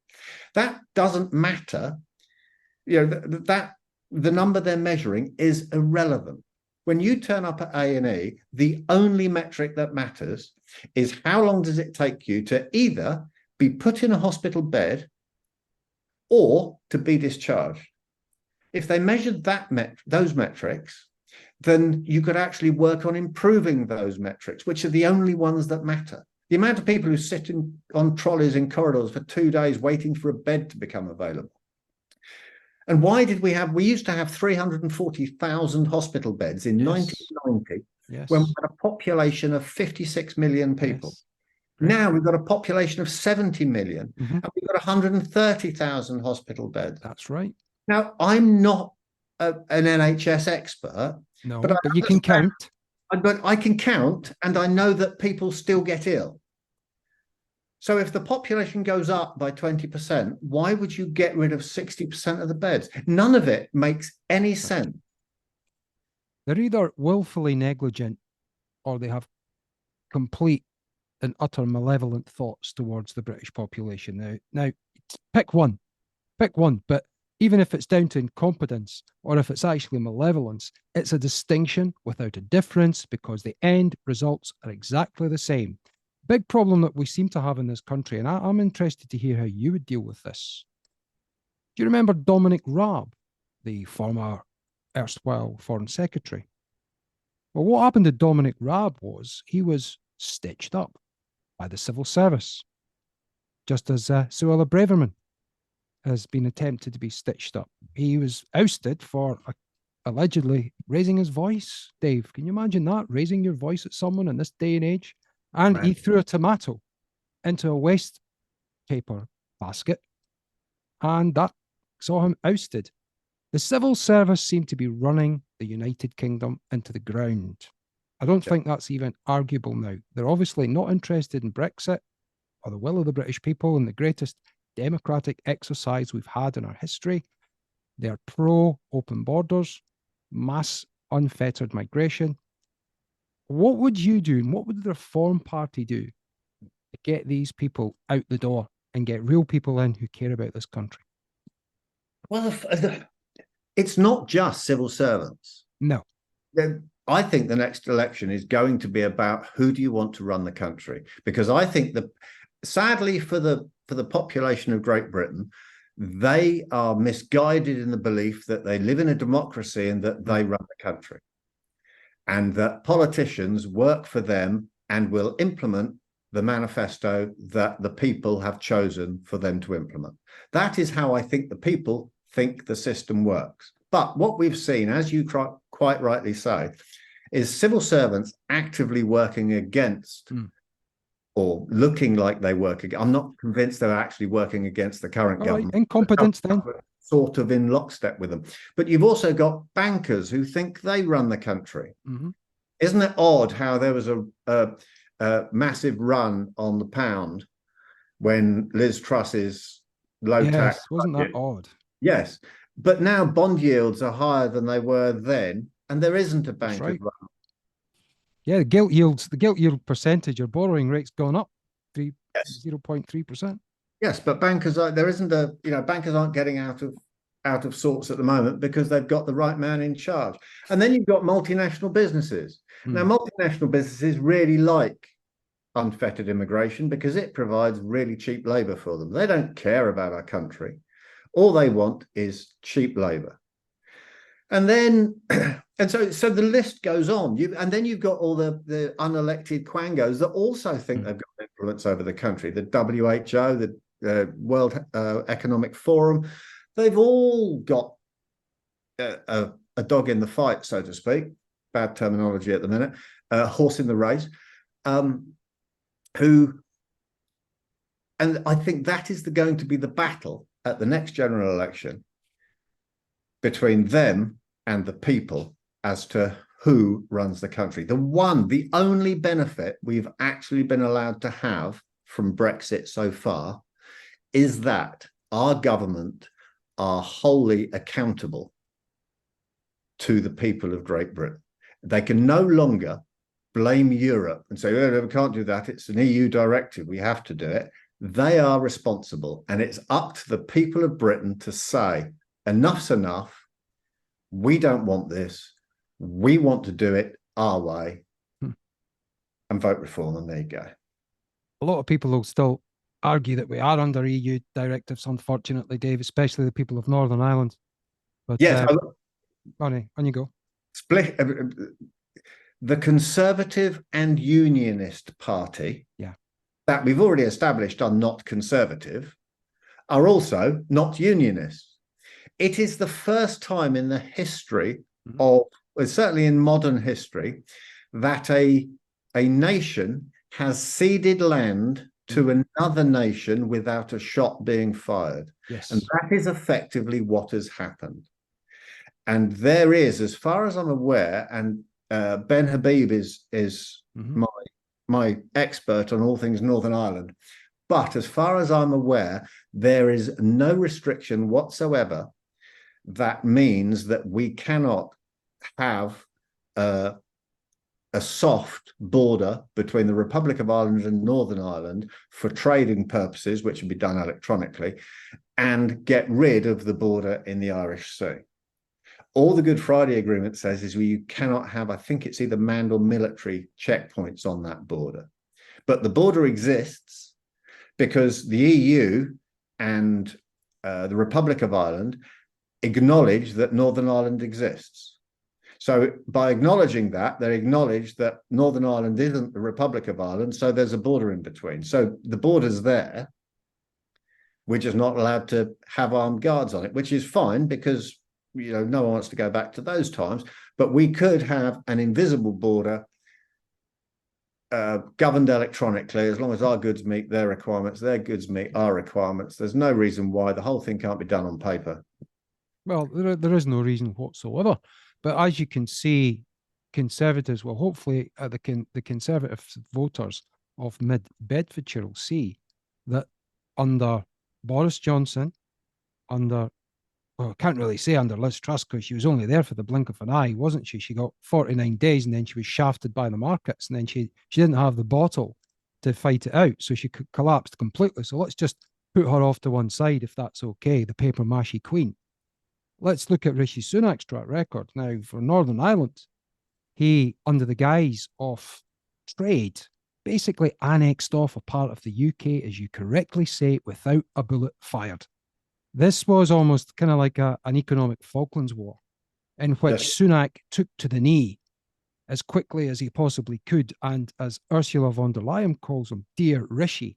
That doesn't matter. The number they're measuring is irrelevant. When you turn up at A&E, the only metric that matters is how long does it take you to either be put in a hospital bed or to be discharged. If they measured those metrics, then you could actually work on improving those metrics, which are the only ones that matter. The amount of people who sit on trolleys in corridors for 2 days waiting for a bed to become available. And why did we used to have 340,000 hospital beds in 1990, when we had a population of 56 million people. Now we've got a population of 70 million, and we've got 130,000 hospital beds. That's right. Now, I'm not an NHS expert. No, but you can count. But I can count, and I know that people still get ill. So if the population goes up by 20%, why would you get rid of 60% of the beds? None of it makes any sense. They're either willfully negligent or they have complete and utter malevolent thoughts towards the British population. Now, pick one, But even if it's down to incompetence or if it's actually malevolence, it's a distinction without a difference because the end results are exactly the same. Big problem that we seem to have in this country, and I'm interested to hear how you would deal with this. Do you remember Dominic Raab, the former erstwhile Foreign Secretary? Well, what happened to Dominic Raab was he was stitched up by the civil service, just as Suella Braverman has been attempted to be stitched up. He was ousted for allegedly raising his voice. Dave, can you imagine that? Raising your voice at someone in this day and age? And Right. he threw a tomato into a waste paper basket, and that saw him ousted. The civil service seemed to be running the United Kingdom into the ground. I don't think that's even arguable now. They're obviously not interested in Brexit or the will of the British people and the greatest democratic exercise we've had in our history. They're pro open borders, mass unfettered migration. What would you do and what would the Reform Party do to get these people out the door and get real people in who care about this country? Well, it's not just civil servants. No. I think the next election is going to be about who do you want to run the country? Because I think that, sadly, for the population of Great Britain, they are misguided in the belief that they live in a democracy and that they run the country, and that politicians work for them and will implement the manifesto that the people have chosen for them to implement. That is how I think the people think the system works. But what we've seen, as you quite rightly say, is civil servants actively working against or looking like they work against. I'm not convinced they're actually working against the current government. Incompetence then. Sort of in lockstep with them. But you've also got bankers who think they run the country. Mm-hmm. Isn't it odd how there was a massive run on the pound when Liz Truss's low tax? Wasn't that odd? Yes. But now bond yields are higher than they were then, and there isn't a bank run. Yeah, the gilt yield percentage, your borrowing rate's gone up 0.3%. Yes, but bankers bankers aren't getting out of sorts at the moment because they've got the right man in charge. And then you've got multinational businesses. Now, multinational businesses really like unfettered immigration because it provides really cheap labor for them. They don't care about our country. All they want is cheap labor. And then, so the list goes on. And then you've got all the unelected quangos that also think they've got influence over the country. The WHO, the World Economic Forum, they've all got a dog in the fight, so to speak. Bad terminology at the minute. Horse in the race. And I think that is going to be the battle at the next general election between them and the people as to who runs the country. The only benefit we've actually been allowed to have from Brexit so far is that our government are wholly accountable to the people of Great Britain. They can no longer blame Europe and say, oh, no, we can't do that. It's an EU directive. We have to do it. They are responsible. And it's up to the people of Britain to say, enough's enough. We don't want this. We want to do it our way and vote reform. And there you go. A lot of people will still argue that we are under EU directives, unfortunately, Dave, especially the people of Northern Ireland. But yes, on you go. Split. The Conservative and Unionist Party, that we've already established are not conservative, are also not unionists. It is the first time in the history of, well, certainly in modern history, that a nation has ceded land to another nation without a shot being fired. Yes. And that is effectively what has happened. And there is, as far as I'm aware, and Ben Habib is my expert on all things Northern Ireland. But as far as I'm aware, there is no restriction whatsoever that means that we cannot have a soft border between the Republic of Ireland and Northern Ireland for trading purposes, which would be done electronically, and get rid of the border in the Irish Sea. All the Good Friday Agreement says is you cannot have, I think it's either manned or military checkpoints on that border. But the border exists because the EU and the Republic of Ireland acknowledge that Northern Ireland exists. So by acknowledging that, they acknowledge that Northern Ireland isn't the Republic of Ireland, so there's a border in between. So the border's there. We're just not allowed to have armed guards on it, which is fine because, you know, no one wants to go back to those times. But we could have an invisible border governed electronically as long as our goods meet their requirements, their goods meet our requirements. There's no reason why the whole thing can't be done on paper. Well, there is no reason whatsoever. But as you can see, Conservatives, well, hopefully the Conservative voters of Mid Bedfordshire will see that under Boris Johnson, well, I can't really say under Liz Truss because she was only there for the blink of an eye, wasn't she? She got 49 days and then she was shafted by the markets and then she didn't have the bottle to fight it out. So she collapsed completely. So let's just put her off to one side if that's okay, the paper mache queen. Let's look at Rishi Sunak's track record. Now, for Northern Ireland, he, under the guise of trade, basically annexed off a part of the UK, as you correctly say, without a bullet fired. This was almost kind of like an economic Falklands War, in which Sunak took to the knee as quickly as he possibly could. And as Ursula von der Leyen calls him, dear Rishi.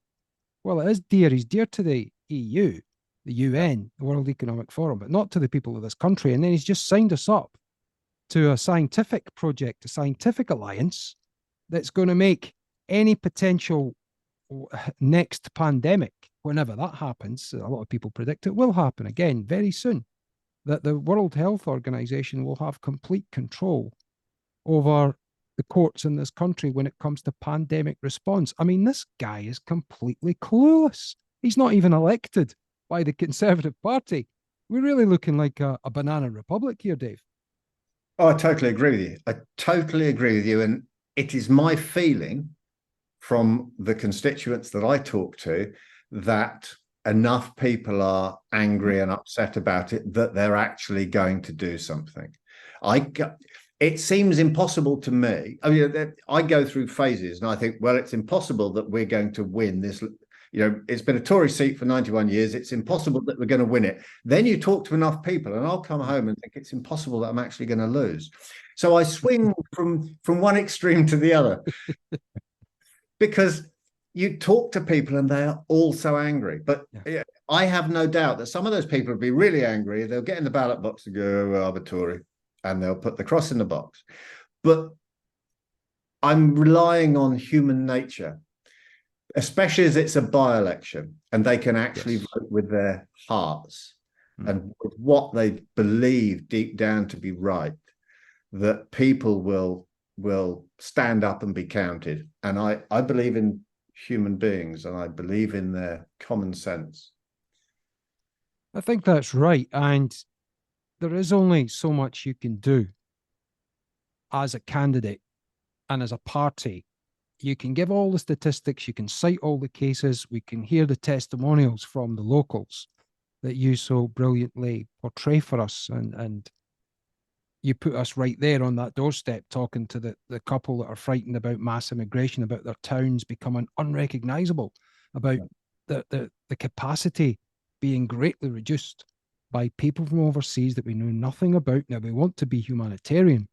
Well, it is dear. He's dear to the EU, the UN, the World Economic Forum, but not to the people of this country. And then he's just signed us up to a scientific project, a scientific alliance that's going to make any potential next pandemic, whenever that happens, a lot of people predict it will happen again very soon, that the World Health Organization will have complete control over the courts in this country when it comes to pandemic response. I mean, this guy is completely clueless. He's not even elected by the Conservative Party. We're really looking like a banana republic here, Dave. Oh, I totally agree with you. I totally agree with you. And it is my feeling from the constituents that I talk to that enough people are angry and upset about it that they're actually going to do something. It seems impossible to me. I mean, I go through phases and I think, well, it's impossible that we're going to win this. You know, it's been a Tory seat for 91 years. It's impossible that we're going to win it. Then you talk to enough people and I'll come home and think it's impossible that I'm actually going to lose. So I swing from one extreme to the other because you talk to people and they are all so angry. But yeah, I have no doubt that some of those people will be really angry. They'll get in the ballot box and go, oh, I'm a Tory, and they'll put the cross in the box. But I'm relying on human nature, especially as it's a by-election and they can actually vote with their hearts and with what they believe deep down to be right, that people will stand up and be counted. And I believe in human beings and I believe in their common sense. I think that's right. And there is only so much you can do as a candidate and as a party. You can give all the statistics, you can cite all the cases, we can hear the testimonials from the locals that you so brilliantly portray for us. And you put us right there on that doorstep talking to the couple that are frightened about mass immigration, about their towns becoming unrecognizable, about the capacity being greatly reduced by people from overseas that we know nothing about. Now, we want to be humanitarian.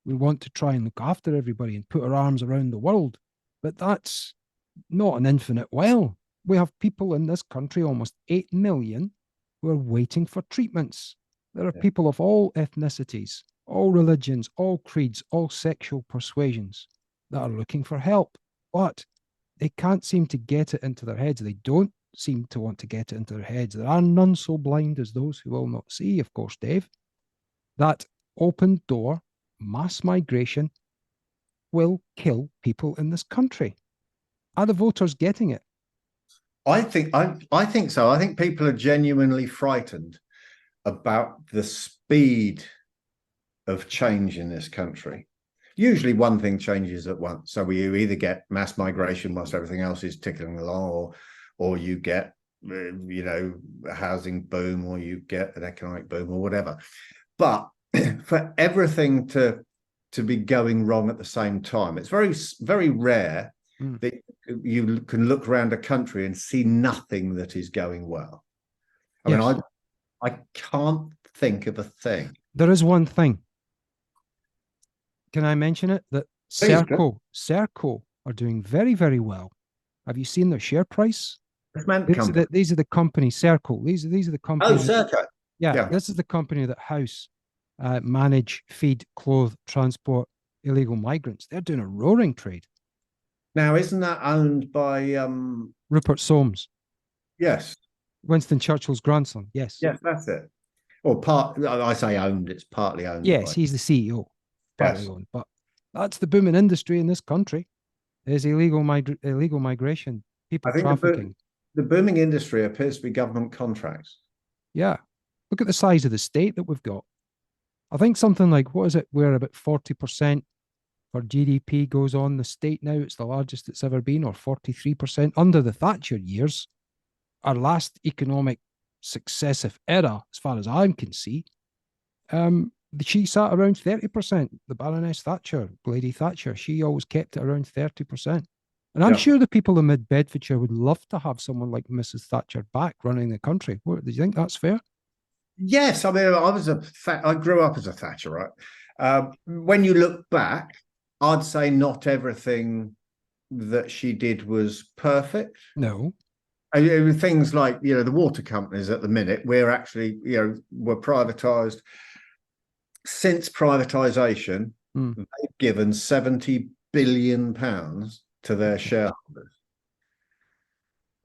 We want to try and look after everybody and put our arms around the world. But that's not an infinite well. We have people in this country, almost 8 million, who are waiting for treatments. There are people of all ethnicities, all religions, all creeds, all sexual persuasions that are looking for help. But they can't seem to get it into their heads. They don't seem to want to get it into their heads. There are none so blind as those who will not see, of course, Dave. That open door, mass migration, will kill people in this country. Are the voters getting it? I think so. I think people are genuinely frightened about the speed of change in this country. Usually one thing changes at once. So you either get mass migration whilst everything else is ticking along, or you get, a housing boom, or you get an economic boom, or whatever. But for everything to be going wrong at the same time, it's very, very rare that you can look around a country and see nothing that is going well. I mean, I can't think of a thing. There is one thing. Can I mention it? That Serco are doing very, very well. Have you seen their share price? These are the companies, Serco. These are the companies. Oh, Serco. Yeah, this is the company that house, manage, feed, clothe, transport illegal migrants. They're doing a roaring trade. Now, isn't that owned by Rupert Soames? Yes. Winston Churchill's grandson. Yes. Yes, that's it. Or I say owned, it's partly owned. Yes, he's the CEO. Partly owned. But that's the booming industry in this country. Is illegal migration, people trafficking. The booming industry appears to be government contracts. Yeah. Look at the size of the state that we've got. I think something like, what is it? We're about 40% for GDP goes on the state now. It's the largest it's ever been, or 43% under the Thatcher years. Our last economic successive era, as far as I can see, she sat around 30%. The Baroness Thatcher, Lady Thatcher, she always kept it around 30%. And I'm sure the people in Mid Bedfordshire would love to have someone like Mrs. Thatcher back running the country. Do you think that's fair? Yes, I mean, I grew up as a Thatcherite. When you look back, I'd say not everything that she did was perfect. No. Things like, the water companies at the minute, we're actually, were privatised. Since privatisation, they've given £70 billion to their shareholders.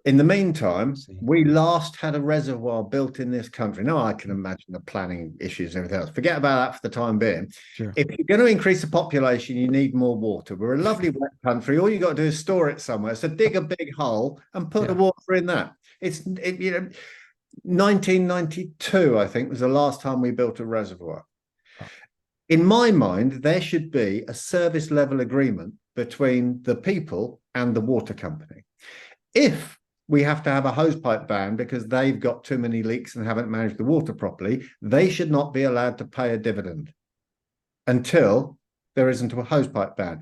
In the meantime, we last had a reservoir built in this country. Now, I can imagine the planning issues and everything else. Forget about that for the time being. Sure. If you're going to increase the population, you need more water. We're a lovely wet country. All you got to do is store it somewhere. So dig a big hole and put the water in that. 1992, I think, was the last time we built a reservoir. In my mind, there should be a service level agreement between the people and the water company. If we have to have a hosepipe ban because they've got too many leaks and haven't managed the water properly, they should not be allowed to pay a dividend until there isn't a hosepipe ban.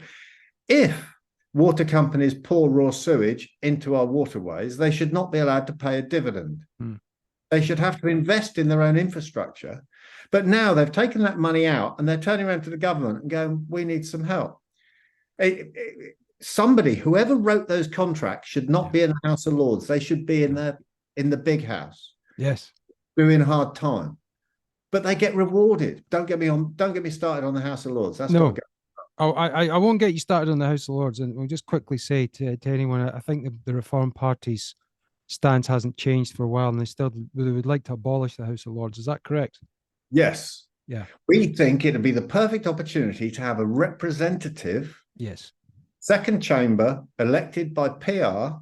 If water companies pour raw sewage into our waterways, they should not be allowed to pay a dividend. They should have to invest in their own infrastructure. But now they've taken that money out and they're turning around to the government and going, we need some help. Somebody, whoever wrote those contracts, should not be in the House of Lords. They should be in the big house. Yes. Doing hard time. But they get rewarded. Don't get me started on the House of Lords. That's no. I won't get you started on the House of Lords. And we'll just quickly say to anyone, I think the Reform Party's stance hasn't changed for a while, and they would like to abolish the House of Lords. Is that correct? Yes. Yeah. We think it'd be the perfect opportunity to have a representative second chamber elected by PR,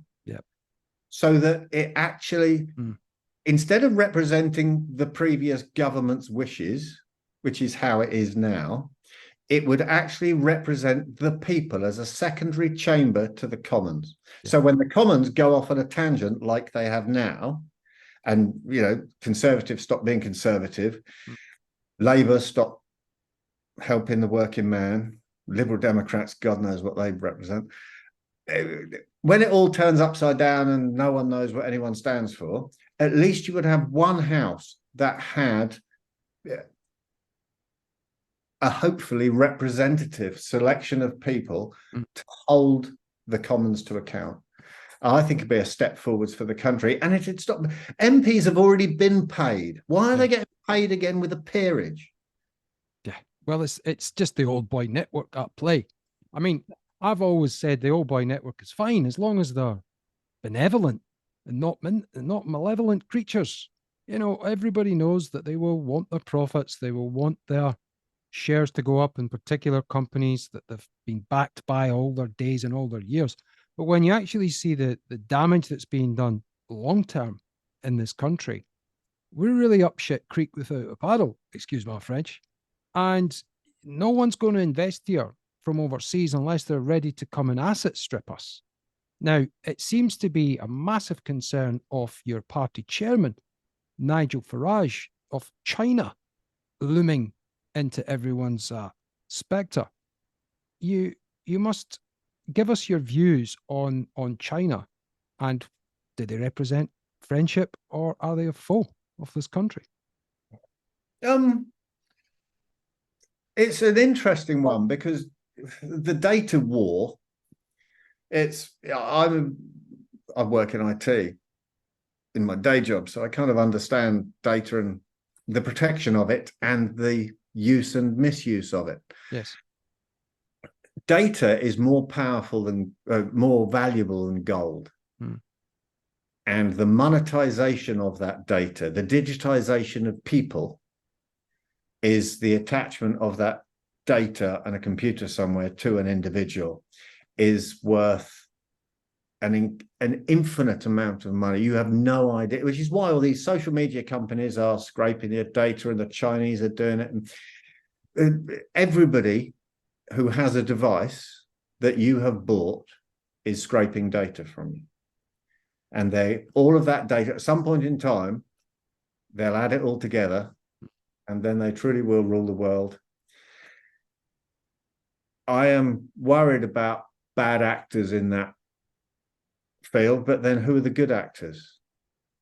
so that it actually, instead of representing the previous government's wishes, which is how it is now, it would actually represent the people as a secondary chamber to the Commons. So when the Commons go off on a tangent like they have now, and Conservatives stop being conservative, Labour stop helping the working man, Liberal Democrats, God knows what they represent. When it all turns upside down and no one knows what anyone stands for, at least you would have one house that had a hopefully representative selection of people to hold the Commons to account. I think it'd be a step forwards for the country, and it'd stop. MPs have already been paid. Why are they getting paid again with a peerage? Yeah, well, it's just the old boy network at play. I mean, I've always said the old boy network is fine as long as they're benevolent and not malevolent creatures. Everybody knows that they will want their profits. They will want their shares to go up in particular companies that they've been backed by all their days and all their years. But when you actually see the damage that's being done long term in this country, we're really up shit creek without a paddle, excuse my French. And no one's going to invest here from overseas unless they're ready to come and asset strip us. Now, it seems to be a massive concern of your party chairman, Nigel Farage, of China looming into everyone's spectre. You must give us your views on China, and do they represent friendship or are they a foe of this country? It's an interesting one because the data war. I work in IT in my day job, so I kind of understand data and the protection of it and the use and misuse of it. Yes. Data is more powerful than, more valuable than gold. And the monetization of that data, the digitization of people, is the attachment of that data and a computer somewhere to an individual, is worth an infinite amount of money. You have no idea, which is why all these social media companies are scraping your data and the Chinese are doing it. And everybody who has a device that you have bought is scraping data from you. And all of that data, at some point in time, they'll add it all together, and then they truly will rule the world. I am worried about bad actors in that field, but then who are the good actors?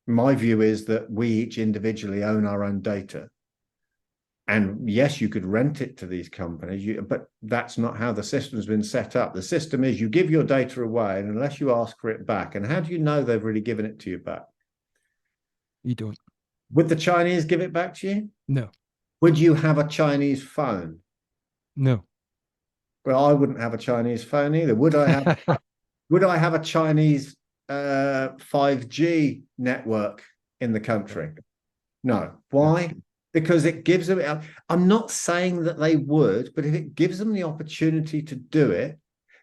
My view is that we each individually own our own data. And yes, you could rent it to these companies, but that's not how the system's been set up. The system is you give your data away, and unless you ask for it back, and how do you know they've really given it to you back? You don't. Would the Chinese give it back to you? No. Would you have a Chinese phone? No. Well, I wouldn't have a Chinese phone either. Would I have? Would I have a Chinese 5G network in the country? No. Why? Because it gives them, I'm not saying that they would, but if it gives them the opportunity to do it,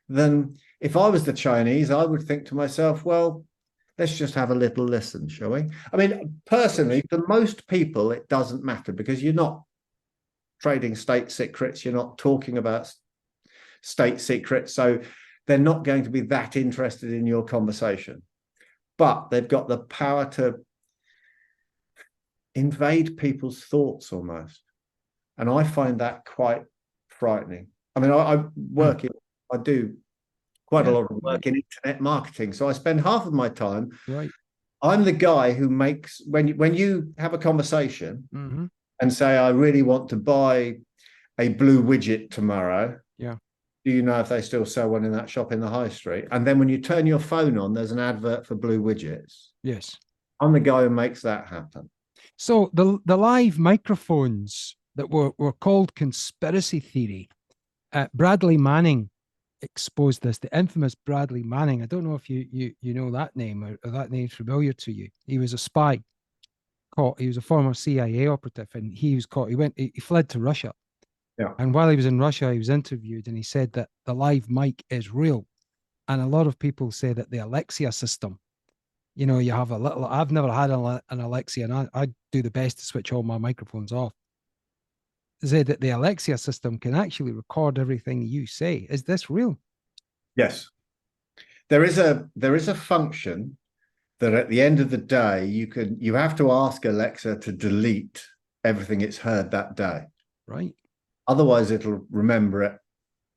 then if I was the Chinese, I would think to myself, well, let's just have a little listen, shall we? I mean, personally, for most people, it doesn't matter because you're not trading state secrets. You're not talking about state secrets. So they're not going to be that interested in your conversation. But they've got the power to invade people's thoughts almost. And I find that quite frightening. I mean, I do quite a lot of work in internet marketing. So I spend half of my time. Right. I'm the guy who makes, when you have a conversation and say, I really want to buy a blue widget tomorrow. Yeah. Do you know if they still sell one in that shop in the high street? And then when you turn your phone on, there's an advert for blue widgets. Yes. I'm the guy who makes that happen. So the live microphones that were called conspiracy theory, Bradley Manning exposed this, the infamous Bradley Manning. I don't know if you know that name or that name's familiar to you. He was a spy caught. He was a former CIA operative, and he was caught. He fled to Russia. Yeah. And while he was in Russia, he was interviewed, and he said that the live mic is real. And a lot of people say that the Alexia system, you know, you have a little, I've never had an Alexia, and I do the best to switch all my microphones off. Say that the Alexia system can actually record everything you say. Is this real? Yes. There is a function that at the end of the day, you have to ask Alexa to delete everything it's heard that day. Right. Otherwise, it'll remember it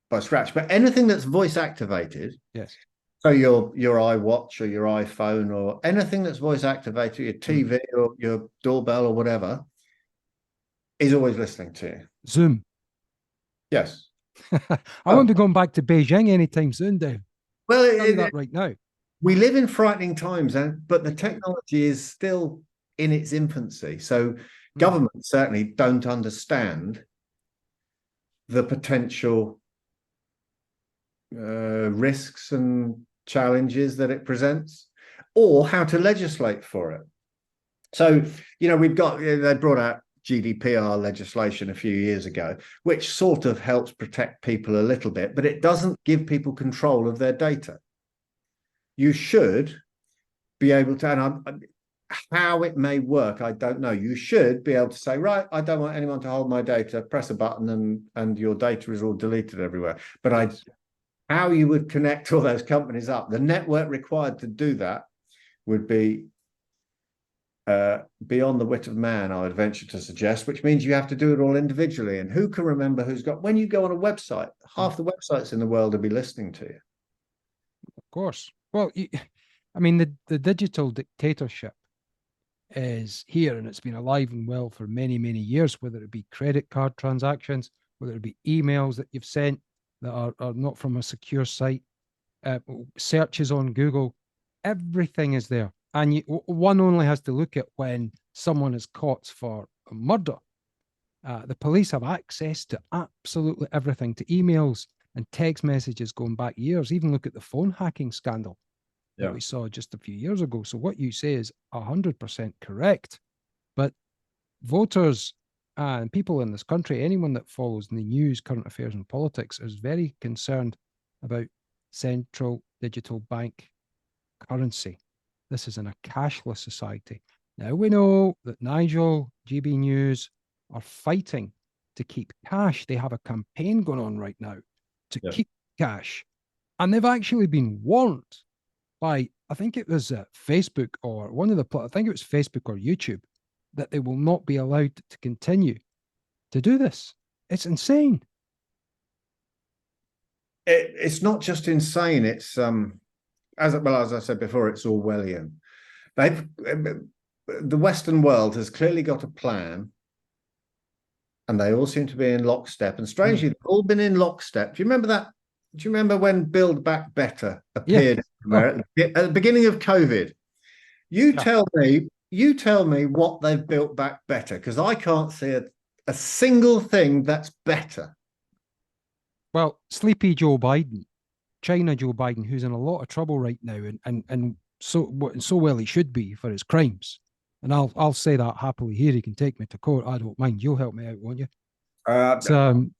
by scratch. But anything that's voice activated, yes. So your iWatch or your iPhone or anything that's voice activated, your TV or your doorbell or whatever, is always listening to you. Zoom. Yes. I won't be going back to Beijing anytime soon, Dave. Well, that right now. We live in frightening times, but the technology is still in its infancy. So governments certainly don't understand the potential risks and challenges that it presents, or how to legislate for it. So, you know, they brought out GDPR legislation a few years ago, which sort of helps protect people a little bit, but it doesn't give people control of their data. you should be able to, and how it may work, I don't know. You should be able to say, right, I don't want anyone to hold my data, press a button and your data is all deleted everywhere. But how you would connect all those companies up, the network required to do that would be beyond the wit of man, I would venture to suggest, which means you have to do it all individually. And who can remember who's got, when you go on a website, half the websites in the world will be listening to you. Of course. Well, I mean, the digital dictatorship is here and it's been alive and well for many, many years, whether it be credit card transactions, whether it be emails that you've sent that are not from a secure site, searches on Google, everything is there. And one only has to look at when someone is caught for murder. The police have access to absolutely everything, to emails and text messages going back years. Even look at the phone hacking scandal that we saw just a few years ago. So what you say is 100% correct. But voters and people in this country, anyone that follows the news, current affairs and politics, is very concerned about central digital bank currency. This is in a cashless society. Now we know that Nigel, GB News are fighting to keep cash. They have a campaign going on right now to keep cash. And they've actually been warned by, I think it was Facebook or I think it was Facebook or YouTube, that they will not be allowed to continue to do this. It's insane. It's not just insane. It's as I said before, it's Orwellian. The Western world has clearly got a plan, and they all seem to be in lockstep. And strangely, they've all been in lockstep. Do you remember that? Do you remember when Build Back Better appeared at the beginning of COVID? You tell me what they've built back better, because I can't see a single thing that's better. Well, sleepy Joe Biden, China Joe Biden, who's in a lot of trouble right now, and so well he should be for his crimes. And I'll say that happily here. He can take me to court. I don't mind. You'll help me out, won't you? I'm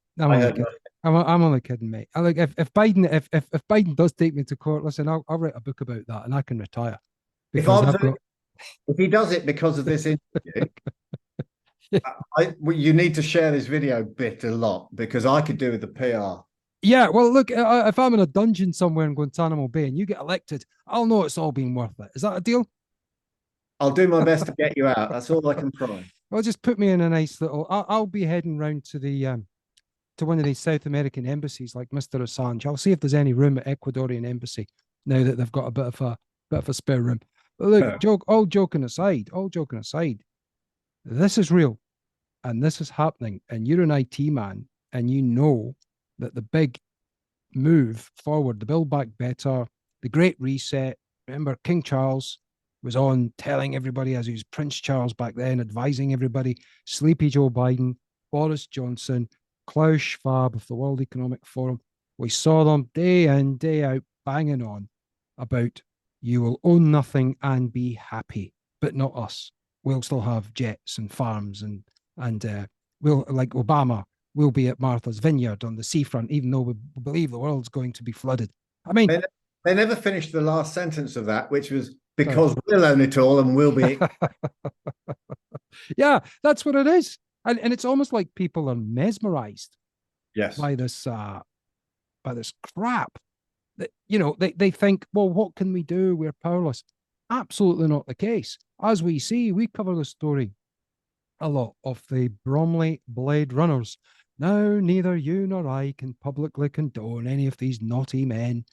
only kidding, mate. If Biden does take me to court, listen, I'll write a book about that, and I can retire. If he does it because of this interview, you need to share this video bit a lot, because I could do with the PR. Yeah, well, look, if I'm in a dungeon somewhere in Guantanamo Bay and you get elected, I'll know it's all been worth it. Is that a deal? I'll do my best to get you out. That's all I can promise. Well, just put me in a nice little. I'll be heading round to the to one of these South American embassies, like Mr. Assange. I'll see if there's any room at Ecuadorian embassy now that they've got a bit of a spare room. But look, all joking aside, this is real, and this is happening. And you're an IT man, and you know that the big move forward, the Build Back Better, the Great Reset. Remember, King Charles was on telling everybody, as he was Prince Charles back then, advising everybody. Sleepy Joe Biden, Boris Johnson, Klaus Schwab of the World Economic Forum. We saw them day in, day out, banging on about you will own nothing and be happy, but not us. We'll still have jets and farms and we'll, like Obama, we'll be at Martha's Vineyard on the seafront, even though we believe the world's going to be flooded. I mean, they never finished the last sentence of that, which was because we'll own it all and we'll be. Yeah, that's what it is. And it's almost like people are mesmerized by this crap. That, you know, they think, well, what can we do? We're powerless. Absolutely not the case. As we see, we cover the story a lot of the Bromley Blade Runners. Now, neither you nor I can publicly condone any of these naughty men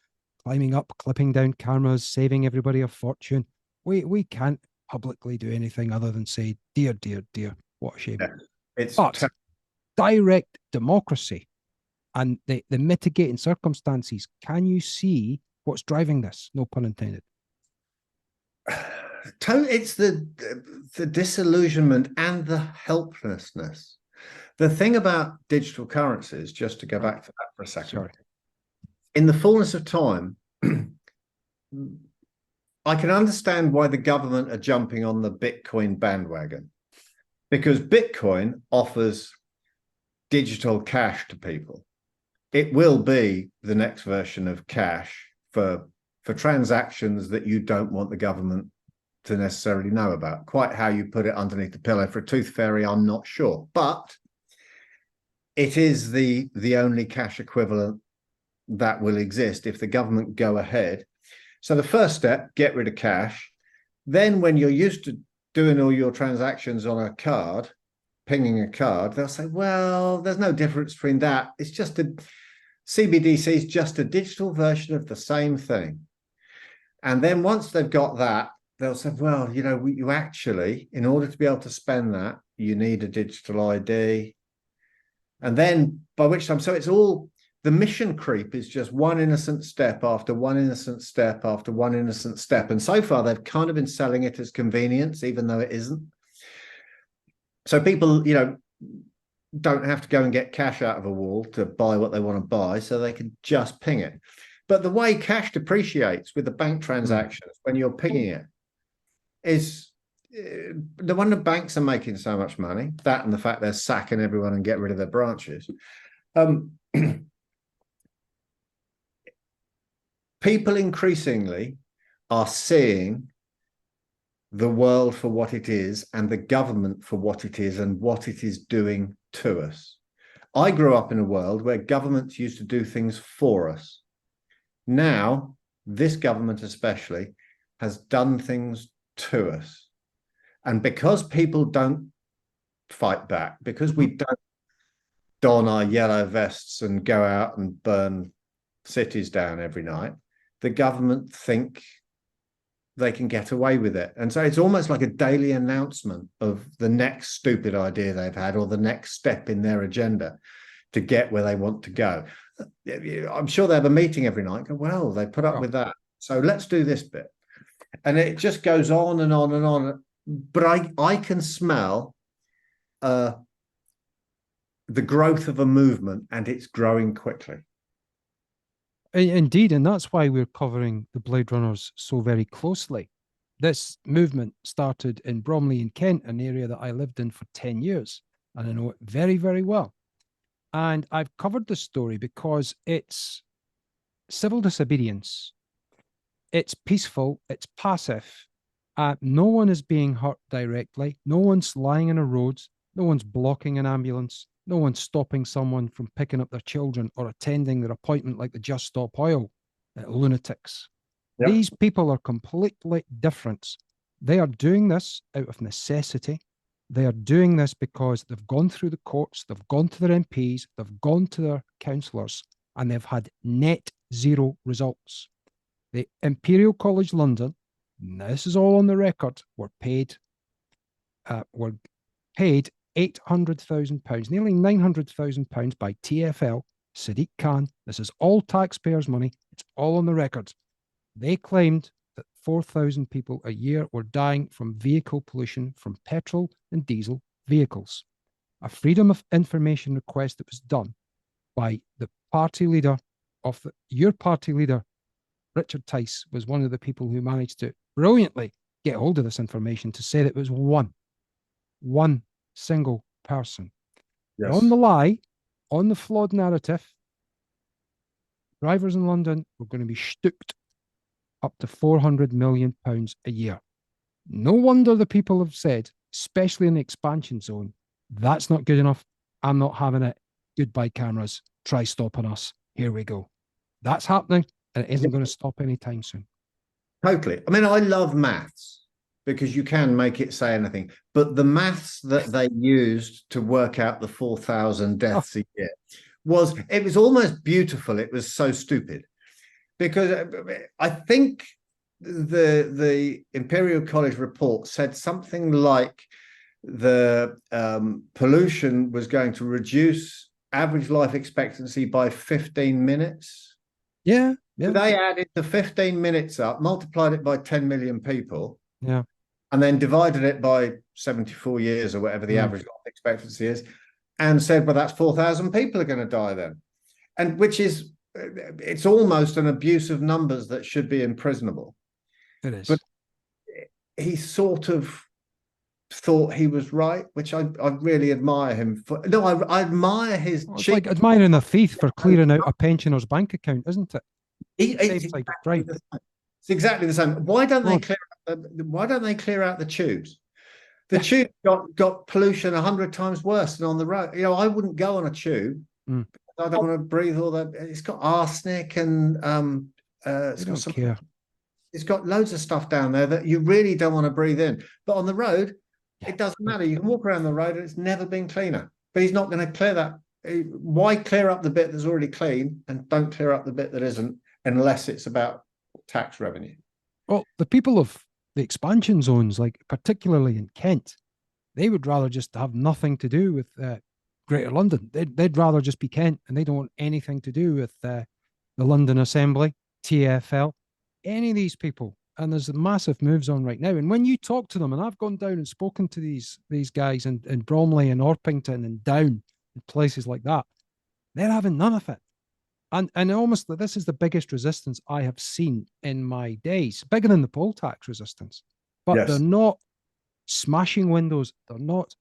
climbing up, clipping down cameras, saving everybody a fortune. We can't publicly do anything other than say, dear, dear, dear, what a shame. But direct democracy and the mitigating circumstances, can you see what's driving this? No pun intended. It's the disillusionment and the helplessness. The thing about digital currencies, just to go back to that for a second, in the fullness of time, I can understand why the government are jumping on the Bitcoin bandwagon, because Bitcoin offers digital cash to people. It will be the next version of cash for for transactions that you don't want the government to necessarily know about. Quite how you put it underneath the pillow for a tooth fairy, I'm not sure. But it is the only cash equivalent that will exist if the government go ahead. So the first step, get rid of cash. Then when you're used to doing all your transactions on a card, pinging a card, they'll say, well, there's no difference between that. It's just CBDC is just a digital version of the same thing. And then once they've got that, they'll say, well, you actually, in order to be able to spend that, you need a digital ID. And then by which time, so it's all, the mission creep is just one innocent step after one innocent step after one innocent step. And so far, they've kind of been selling it as convenience, even though it isn't. So people, don't have to go and get cash out of a wall to buy what they want to buy, so they can just ping it. But the way cash depreciates with the bank transactions when you're pinging it is the one the banks are making so much money, that and the fact they're sacking everyone and get rid of their branches. People increasingly are seeing the world for what it is and the government for what it is and what it is doing to us. I grew up in a world where governments used to do things for us. Now, this government especially has done things to us. And because people don't fight back, because we don't don our yellow vests and go out and burn cities down every night, the government think they can get away with it. And so it's almost like a daily announcement of the next stupid idea they've had or the next step in their agenda to get where they want to go. I'm sure they have a meeting every night. Go, well, they put up with that, so let's do this bit. And it just goes on and on and on. But I can smell the growth of a movement, and it's growing quickly. Indeed, and that's why we're covering the Blade Runners so very closely. This movement started in Bromley in Kent, an area that I lived in for 10 years, and I know it very, very well. And I've covered the story because it's civil disobedience. It's peaceful, it's passive. No one is being hurt directly. No one's lying in a road. No one's blocking an ambulance. No one's stopping someone from picking up their children or attending their appointment like the Just Stop Oil lunatics. Yep. These people are completely different. They are doing this out of necessity. They are doing this because they've gone through the courts, they've gone to their MPs, they've gone to their councillors, and they've had net zero results. The Imperial College London, now this is all on the record, were paid £800,000, nearly £900,000 by TfL, Sadiq Khan. This is all taxpayers' money. It's all on the record. They claimed that 4,000 people a year were dying from vehicle pollution from petrol and diesel vehicles. A freedom of information request that was done by the party leader of your party leader, Richard Tice, was one of the people who managed to brilliantly get hold of this information to say that it was one single person. Yes. On the lie, on the flawed narrative, drivers in London were going to be stooked up to £400 million a year. No wonder the people have said, especially in the expansion zone, that's not good enough. I'm not having it. Goodbye, cameras. Try stopping us. Here we go. That's happening, and it isn't going to stop anytime soon. Totally. I mean, I love maths because you can make it say anything, but the maths that they used to work out the 4,000 deaths a year it was almost beautiful. It was so stupid. Because I think the Imperial College report said something like the pollution was going to reduce average life expectancy by 15 minutes. Yeah. They added the 15 minutes up, multiplied it by 10 million people, and then divided it by 74 years or whatever the average life expectancy is, and said, well, that's 4,000 people are going to die then. And which is... it's almost an abuse of numbers that should be imprisonable. It is. But he sort of thought he was right, which I really admire him for. No, I admire his... It's like admiring a thief for clearing out a pensioner's bank account, isn't it? It's exactly It's exactly the same. Why don't Oh, they clear out the tubes? The tube got pollution 100 times worse than on the road. I wouldn't go on a tube. mm, I don't want to breathe all that. It's got arsenic and they don't care. it's got loads of stuff down there that you really don't want to breathe in. But on the road, Yeah. it doesn't matter. You can walk around the road and it's never been cleaner. But he's not going to clear that. Why clear up the bit that's already clean and don't clear up the bit that isn't, unless it's about tax revenue? Well, the people of the expansion zones, like particularly in Kent, they would rather just have nothing to do with Greater London. They'd rather just be Kent, and they don't want anything to do with the London Assembly, TfL, any of these people. And there's massive moves on right now. And when you talk to them, and I've gone down and spoken to these guys in Bromley and Orpington and Down and places like that, they're having none of it. And almost this is the biggest resistance I have seen in my days, bigger than the poll tax resistance. But Yes. they're not smashing windows. They're not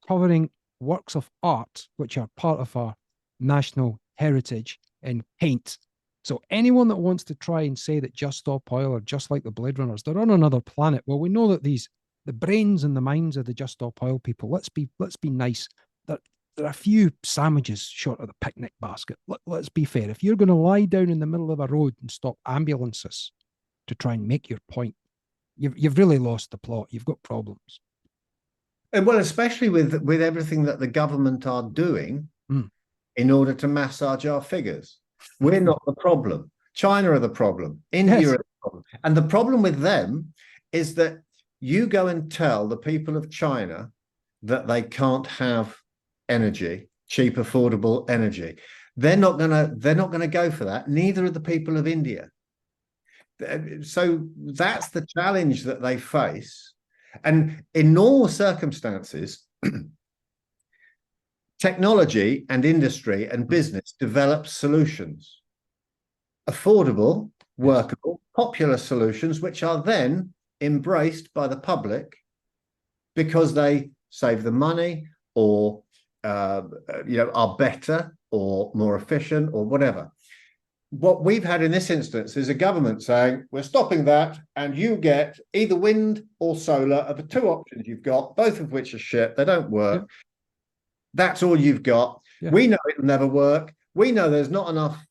covering works of art, which are part of our national heritage, in paint. So anyone that wants to try and say that Just Stop Oil are just like the Blade Runners, they're on another planet. Well, we know that the brains and the minds of the Just Stop Oil people, let's be nice. There are a few sandwiches short of the picnic basket. Let's be fair. If you're going to lie down in the middle of a road and stop ambulances to try and make your point, you've really lost the plot. You've got problems. And well, especially with everything that the government are doing in order to massage our figures. We're not the problem. China are the problem. India are the problem. And the problem with them is that you go and tell the people of China that they can't have energy, cheap, affordable energy. They're not gonna go for that. Neither are the people of India. So that's the challenge that they face. And in normal circumstances, technology and industry and business develop solutions, affordable, workable, popular solutions, which are then embraced by the public because they save the money or are better or more efficient or whatever. What we've had in this instance is a government saying, we're stopping that, and you get either wind or solar are the two options you've got, both of which are shit. They don't work. Yeah. That's all you've got. Yeah. We know it'll never work. We know there's not enough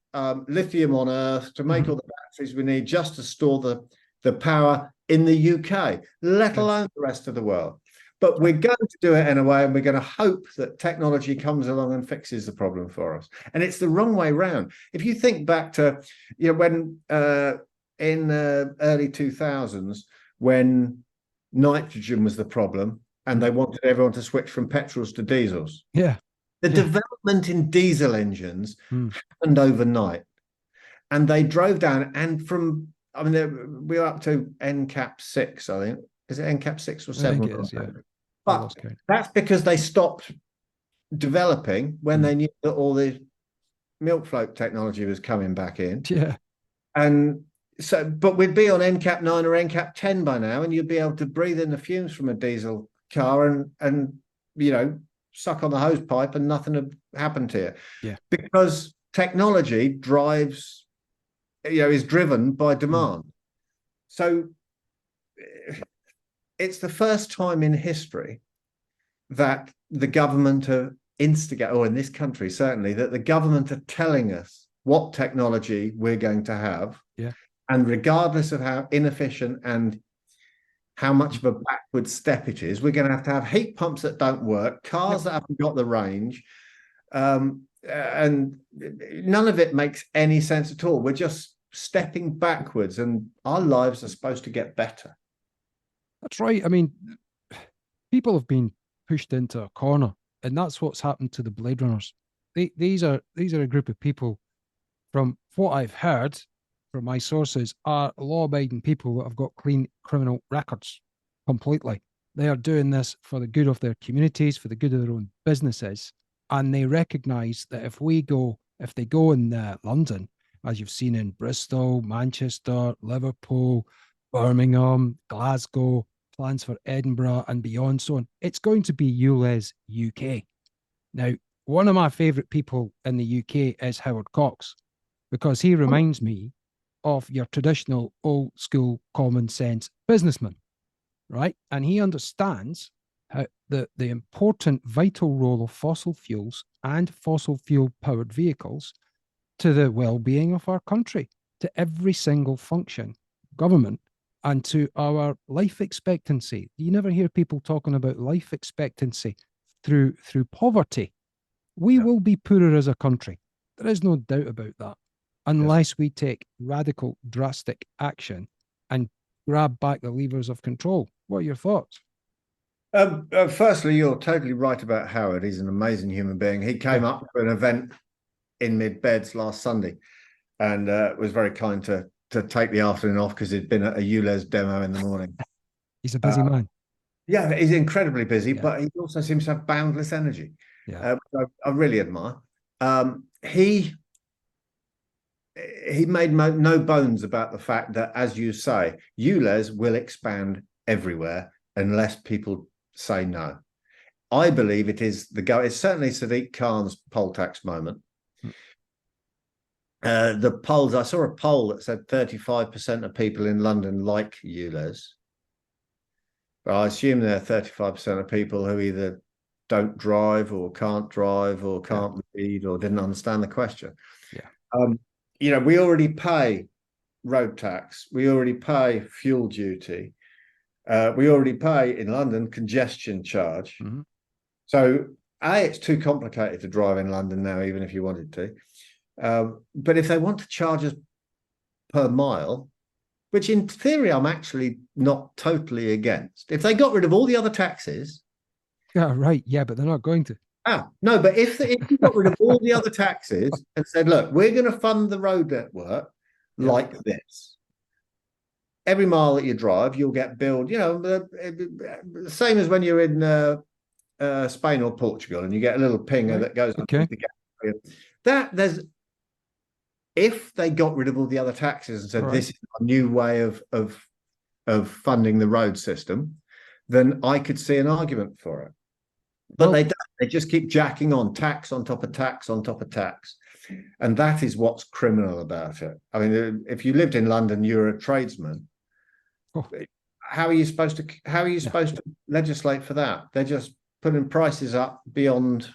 lithium on Earth to make all the batteries we need just to store the power in the UK, let alone the rest of the world. But we're going to do it anyway, and we're going to hope that technology comes along and fixes the problem for us. And it's the wrong way round. If you think back to, when in early 2000s, when nitrogen was the problem, and they wanted everyone to switch from petrols to diesels. Yeah. The development in diesel engines happened overnight, and they drove down. And we were up to NCAP 6, I think. Is it NCAP 6 or 7? I think it is, yeah. But that's because they stopped developing when they knew that all the milk float technology was coming back in. Yeah. And so, but we'd be on NCAP 9 or NCAP 10 by now, and you'd be able to breathe in the fumes from a diesel car and suck on the hose pipe and nothing had happened to you. Yeah. Because technology drives, is driven by demand. So it's the first time in history that the government are or in this country, certainly, that the government are telling us what technology we're going to have. Yeah. And regardless of how inefficient and how much of a backward step it is, we're going to have heat pumps that don't work, cars that haven't got the range. And none of it makes any sense at all. We're just stepping backwards, and our lives are supposed to get better. That's right. I mean, people have been pushed into a corner, and that's what's happened to the Blade Runners. These are a group of people, from what I've heard from my sources, are law-abiding people that have got clean criminal records completely. They are doing this for the good of their communities, for the good of their own businesses, and they recognise that if they go in London, as you've seen in Bristol, Manchester, Liverpool, Birmingham, Glasgow, plans for Edinburgh and beyond, so on, it's going to be ULEZ UK. Now, one of my favourite people in the UK is Howard Cox, because he reminds me of your traditional old school common sense businessman, right? And he understands how the important vital role of fossil fuels and fossil fuel powered vehicles to the well-being of our country, to every single function, government, and to our life expectancy. You never hear people talking about life expectancy through poverty. We will be poorer as a country. There is no doubt about that, unless we take radical, drastic action and grab back the levers of control. What are your thoughts? Firstly, you're totally right about Howard. He's an amazing human being. He came up to an event in Mid Beds last Sunday and was very kind to take the afternoon off because he'd been at a ULEZ demo in the morning. He's a busy man. Yeah, he's incredibly busy, but he also seems to have boundless energy. Yeah. I really admire. He made no bones about the fact that, as you say, ULEZ will expand everywhere unless people say no. I believe it is the go. It's certainly Sadiq Khan's poll tax moment. The polls, I saw a poll that said 35% of people in London like ULEZ. But I assume there are 35% of people who either don't drive or can't read or didn't understand the question. Yeah. You know, we already pay road tax. We already pay fuel duty. We already pay in London congestion charge. Mm-hmm. So it's too complicated to drive in London now, even if you wanted to. But if they want to charge us per mile, which in theory I'm actually not totally against, if they got rid of all the other taxes. Yeah, right. Yeah, but they're not going to. No, but if you got rid of all the other taxes and said, look, we're going to fund the road network like this. Every mile that you drive, you'll get billed, you know, the same as when you're in Spain or Portugal and you get a little pinger that goes underneath the gas. If they got rid of all the other taxes and said this is a new way of funding the road system, then I could see an argument for it. But they don't. They just keep jacking on tax on top of tax on top of tax. And that is what's criminal about it. I mean, if you lived in London, you're a tradesman. How are you supposed to legislate for that? They're just putting prices up beyond,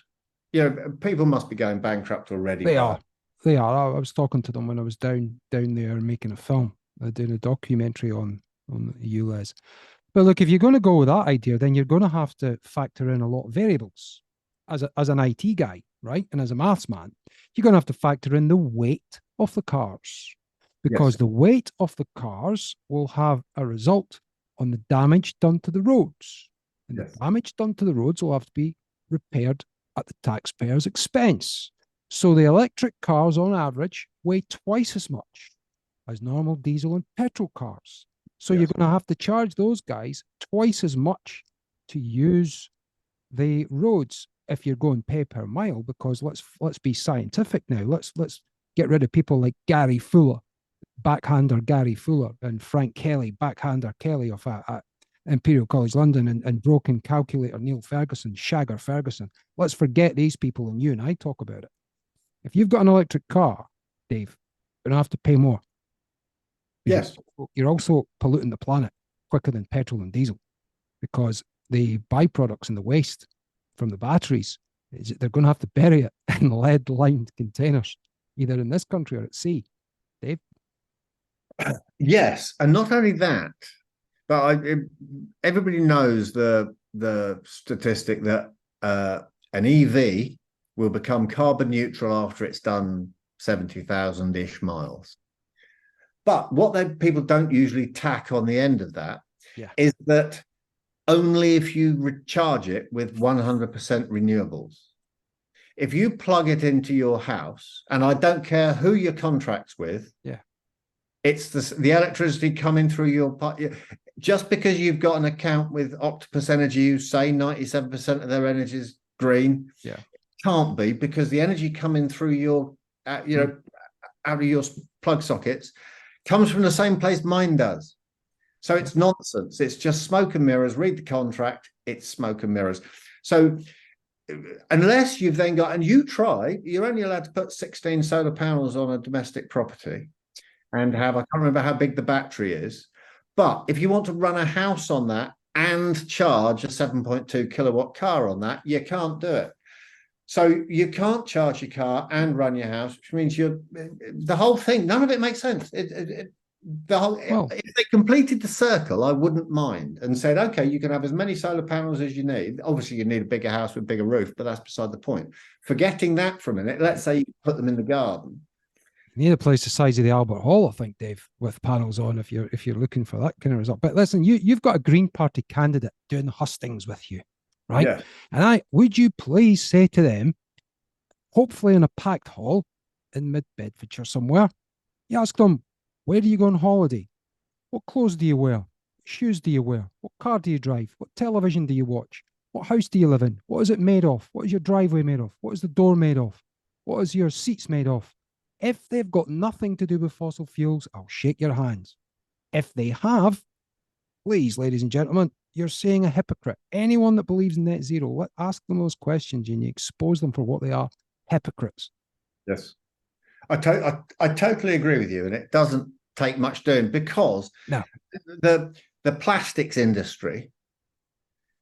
you know, people must be going bankrupt already. They are. I was talking to them when I was down there making a film, doing a documentary on ULEZ. But look, if you're going to go with that idea, then you're going to have to factor in a lot of variables. As an IT guy, right, and as a maths man, you're going to have to factor in the weight of the cars, because the weight of the cars will have a result on the damage done to the roads. And the damage done to the roads will have to be repaired at the taxpayer's expense. So the electric cars, on average, weigh twice as much as normal diesel and petrol cars. So you're going to have to charge those guys twice as much to use the roads if you're going pay per mile. Because let's be scientific now. Let's get rid of people like Gary Fuller, backhander Gary Fuller, and Frank Kelly, backhander Kelly of Imperial College London, and broken calculator Neil Ferguson, Shagger Ferguson. Let's forget these people and you and I talk about it. If you've got an electric car, Dave, you're going to have to pay more. Yes. You're also polluting the planet quicker than petrol and diesel, because the byproducts and the waste from the batteries, they're going to have to bury it in lead-lined containers, either in this country or at sea. Dave? Yes, and not only that, but everybody knows the statistic that an EV will become carbon neutral after it's done 70,000-ish miles. But what people don't usually tack on the end of that is that only if you recharge it with 100% renewables. If you plug it into your house, and I don't care who your contract's with, it's the electricity coming through your, just because you've got an account with Octopus Energy who say 97% of their energy is green, it can't be, because the energy coming through your, out of your plug sockets comes from the same place mine does. So it's nonsense. It's just smoke and mirrors. Read the contract. It's smoke and mirrors. So unless you've then got, and you're only allowed to put 16 solar panels on a domestic property. and have, I can't remember how big the battery is, but if you want to run a house on that and charge a 7.2 kilowatt car on that, you can't do it. So you can't charge your car and run your house, which means the whole thing, none of it makes sense. If they completed the circle, I wouldn't mind, and said, okay, you can have as many solar panels as you need. Obviously, you need a bigger house with a bigger roof, but that's beside the point. Forgetting that for a minute, let's say you put them in the garden. You need a place the size of the Albert Hall, I think, Dave, with panels on if you're looking for that kind of result. But listen, you've got a Green Party candidate doing the hustings with you, right? Yeah. And would you please say to them, hopefully in a packed hall in Mid Bedfordshire somewhere, you ask them, where do you go on holiday? What clothes do you wear? What shoes do you wear? What car do you drive? What television do you watch? What house do you live in? What is it made of? What is your driveway made of? What is the door made of? What is your seats made of? If they've got nothing to do with fossil fuels, I'll shake your hands. If they have, please, ladies and gentlemen, you're saying a hypocrite. Anyone that believes in net zero, ask them those questions and you expose them for what they are, hypocrites. Yes. I totally agree with you, and it doesn't take much doing, because the plastics industry,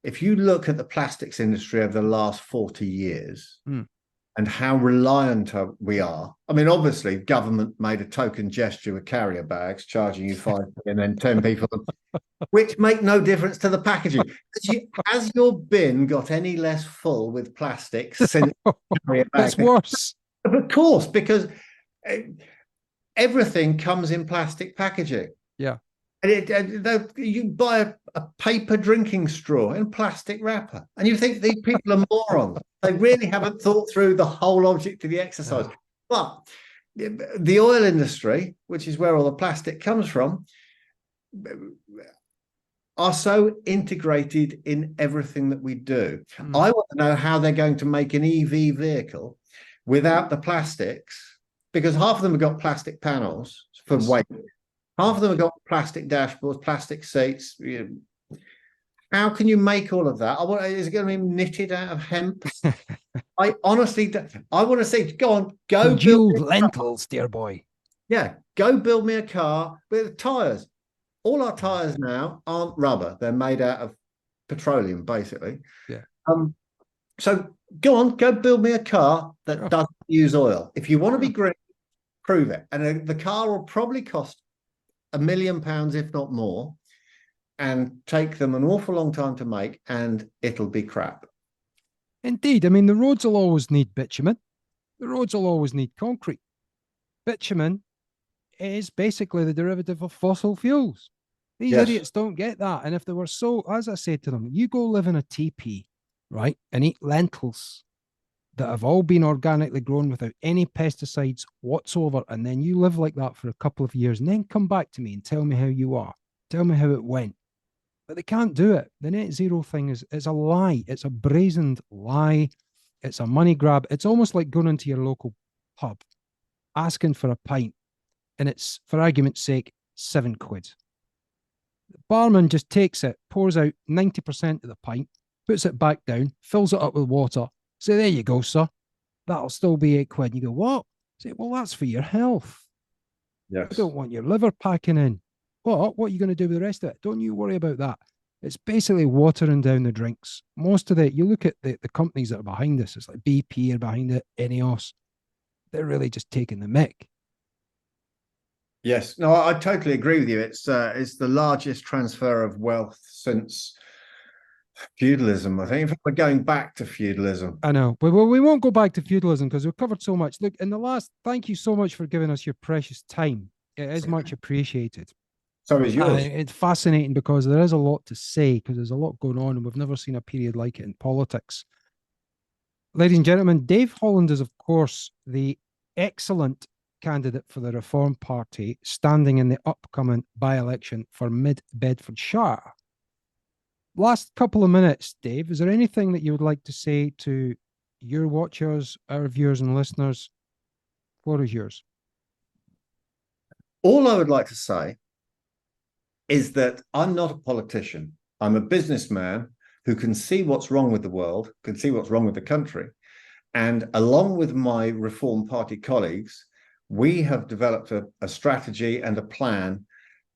if you look at the plastics industry over the last 40 years and how reliant we are, I mean, obviously government made a token gesture with carrier bags, charging you 5p and then 10 people, which make no difference to the packaging. Has your bin got any less full with plastic since carrier bags? It's worse. Of course, because everything comes in plastic packaging. Yeah. And you buy a paper drinking straw in plastic wrapper, and you think these people are morons. They really haven't thought through the whole object of the exercise. But the oil industry, which is where all the plastic comes from, are so integrated in everything that we do. I want to know how they're going to make an EV vehicle without the plastics, because half of them have got plastic panels for weight. Half of them have got plastic dashboards, plastic seats. How can you make all of that? Is it going to be knitted out of hemp? I honestly, I want to say, go on, go congealed lentils, dear boy. Yeah, go build me a car with tires. All our tires now aren't rubber; they're made out of petroleum, basically. Yeah. So go on, go build me a car that doesn't use oil. If you want to be green, prove it. And the car will probably cost £1 million, if not more, and take them an awful long time to make, and it'll be crap. Indeed. I mean, the roads will always need bitumen. The roads will always need concrete. Bitumen is basically the derivative of fossil fuels. These idiots don't get that. And if they were so, as I said to them, you go live in a teepee, right, and eat lentils that have all been organically grown without any pesticides whatsoever, and then you live like that for a couple of years, and then come back to me and tell me how you are. Tell me how it went. But they can't do it. The net zero thing is a lie. It's a brazened lie. It's a money grab. It's almost like going into your local pub, asking for a pint, and it's, for argument's sake, £7. The barman just takes it, pours out 90% of the pint, puts it back down, fills it up with water. Say, there you go, sir. That'll still be £8. And you go, what? Say, well, that's for your health. Yes. I don't want your liver packing in. What are you going to do with the rest of it? Don't you worry about that. It's basically watering down the drinks. Most of you look at the companies that are behind this, it's like BP are behind it, Ineos. They're really just taking the mick. Yes, no, I totally agree with you. It's the largest transfer of wealth since feudalism, I think. In fact, we're going back to feudalism. I know. But we won't go back to feudalism because we've covered so much. Look, thank you so much for giving us your precious time. It is much appreciated. So is yours. It's fascinating because there is a lot to say, because there's a lot going on and we've never seen a period like it in politics. Ladies and gentlemen, Dave Holland is, of course, the excellent candidate for the Reform Party standing in the upcoming by-election for Mid Bedfordshire. Last couple of minutes, Dave, is there anything that you would like to say to your watchers, our viewers and listeners? What is yours? All I would like to say is that I'm not a politician. I'm a businessman who can see what's wrong with the world, can see what's wrong with the country. And along with my Reform Party colleagues, We have developed a strategy and a plan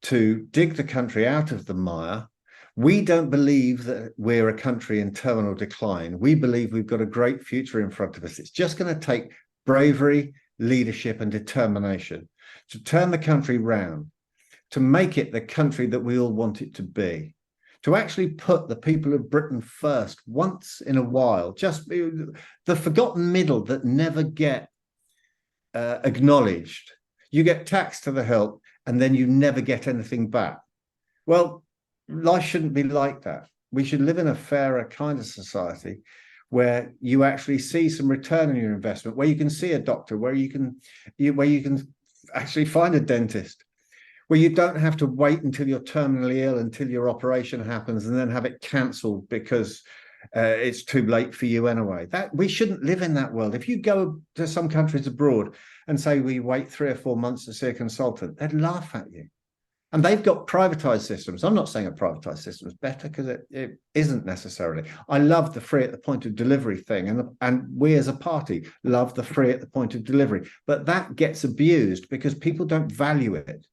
to dig the country out of the mire. We don't believe that we're a country in terminal decline. We believe we've got a great future in front of us. It's just going to take bravery, leadership, and determination to turn the country round, to make it the country that we all want it to be, to actually put the people of Britain first once in a while, just the forgotten middle that never get acknowledged. You get taxed to the hilt and then you never get anything back. Well, life shouldn't be like that. We should live in a fairer kind of society where you actually see some return on your investment, where you can see a doctor, where you can actually find a dentist, where you don't have to wait until you're terminally ill, until your operation happens, and then have it cancelled because it's too late for you anyway. That we shouldn't live in that world. If you go to some countries abroad and say we wait 3 or 4 months to see a consultant, they'd laugh at you. And they've got privatized systems. I'm not saying a privatized system is better, because it isn't necessarily. I love the free at the point of delivery thing, and we as a party love the free at the point of delivery. But that gets abused because people don't value it.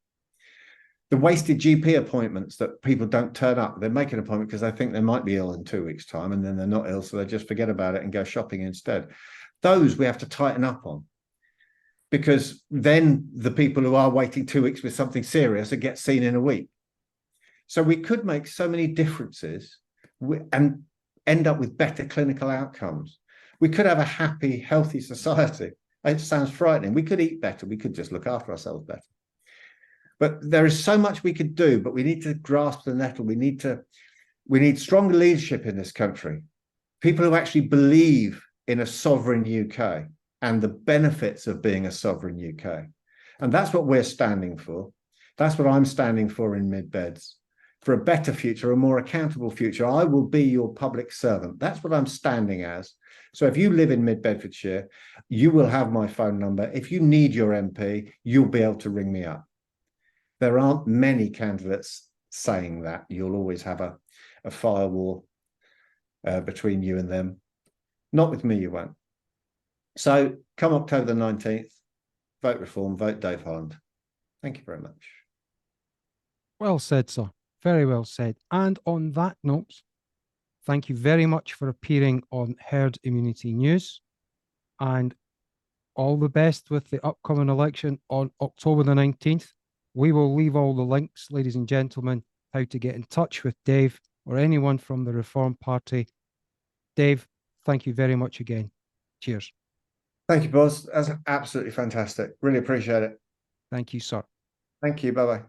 The wasted GP appointments that people don't turn up, they make an appointment because they think they might be ill in 2 weeks' time, and then they're not ill, so they just forget about it and go shopping instead. Those we have to tighten up on, because then the people who are waiting 2 weeks with something serious will get seen in a week. So we could make so many differences and end up with better clinical outcomes. We could have a happy, healthy society. It sounds frightening. We could eat better. We could just look after ourselves better. But there is so much we could do, but we need to grasp the nettle. We need stronger leadership in this country. People who actually believe in a sovereign UK and the benefits of being a sovereign UK. And that's what we're standing for. That's what I'm standing for in Mid Beds. For a better future, a more accountable future. I will be your public servant. That's what I'm standing as. So if you live in Mid Bedfordshire, you will have my phone number. If you need your MP, you'll be able to ring me up. There aren't many candidates saying that. You'll always have a firewall between you and them. Not with me, you won't. So come October the 19th, vote Reform, vote Dave Holland. Thank you very much. Well said, sir. Very well said. And on that note, thank you very much for appearing on Herd Immunity News, and all the best with the upcoming election on October the 19th. We will leave all the links, ladies and gentlemen, how to get in touch with Dave or anyone from the Reform Party. Dave, thank you very much again. Cheers. Thank you, boss. That's absolutely fantastic. Really appreciate it. Thank you, sir. Thank you. Bye-bye.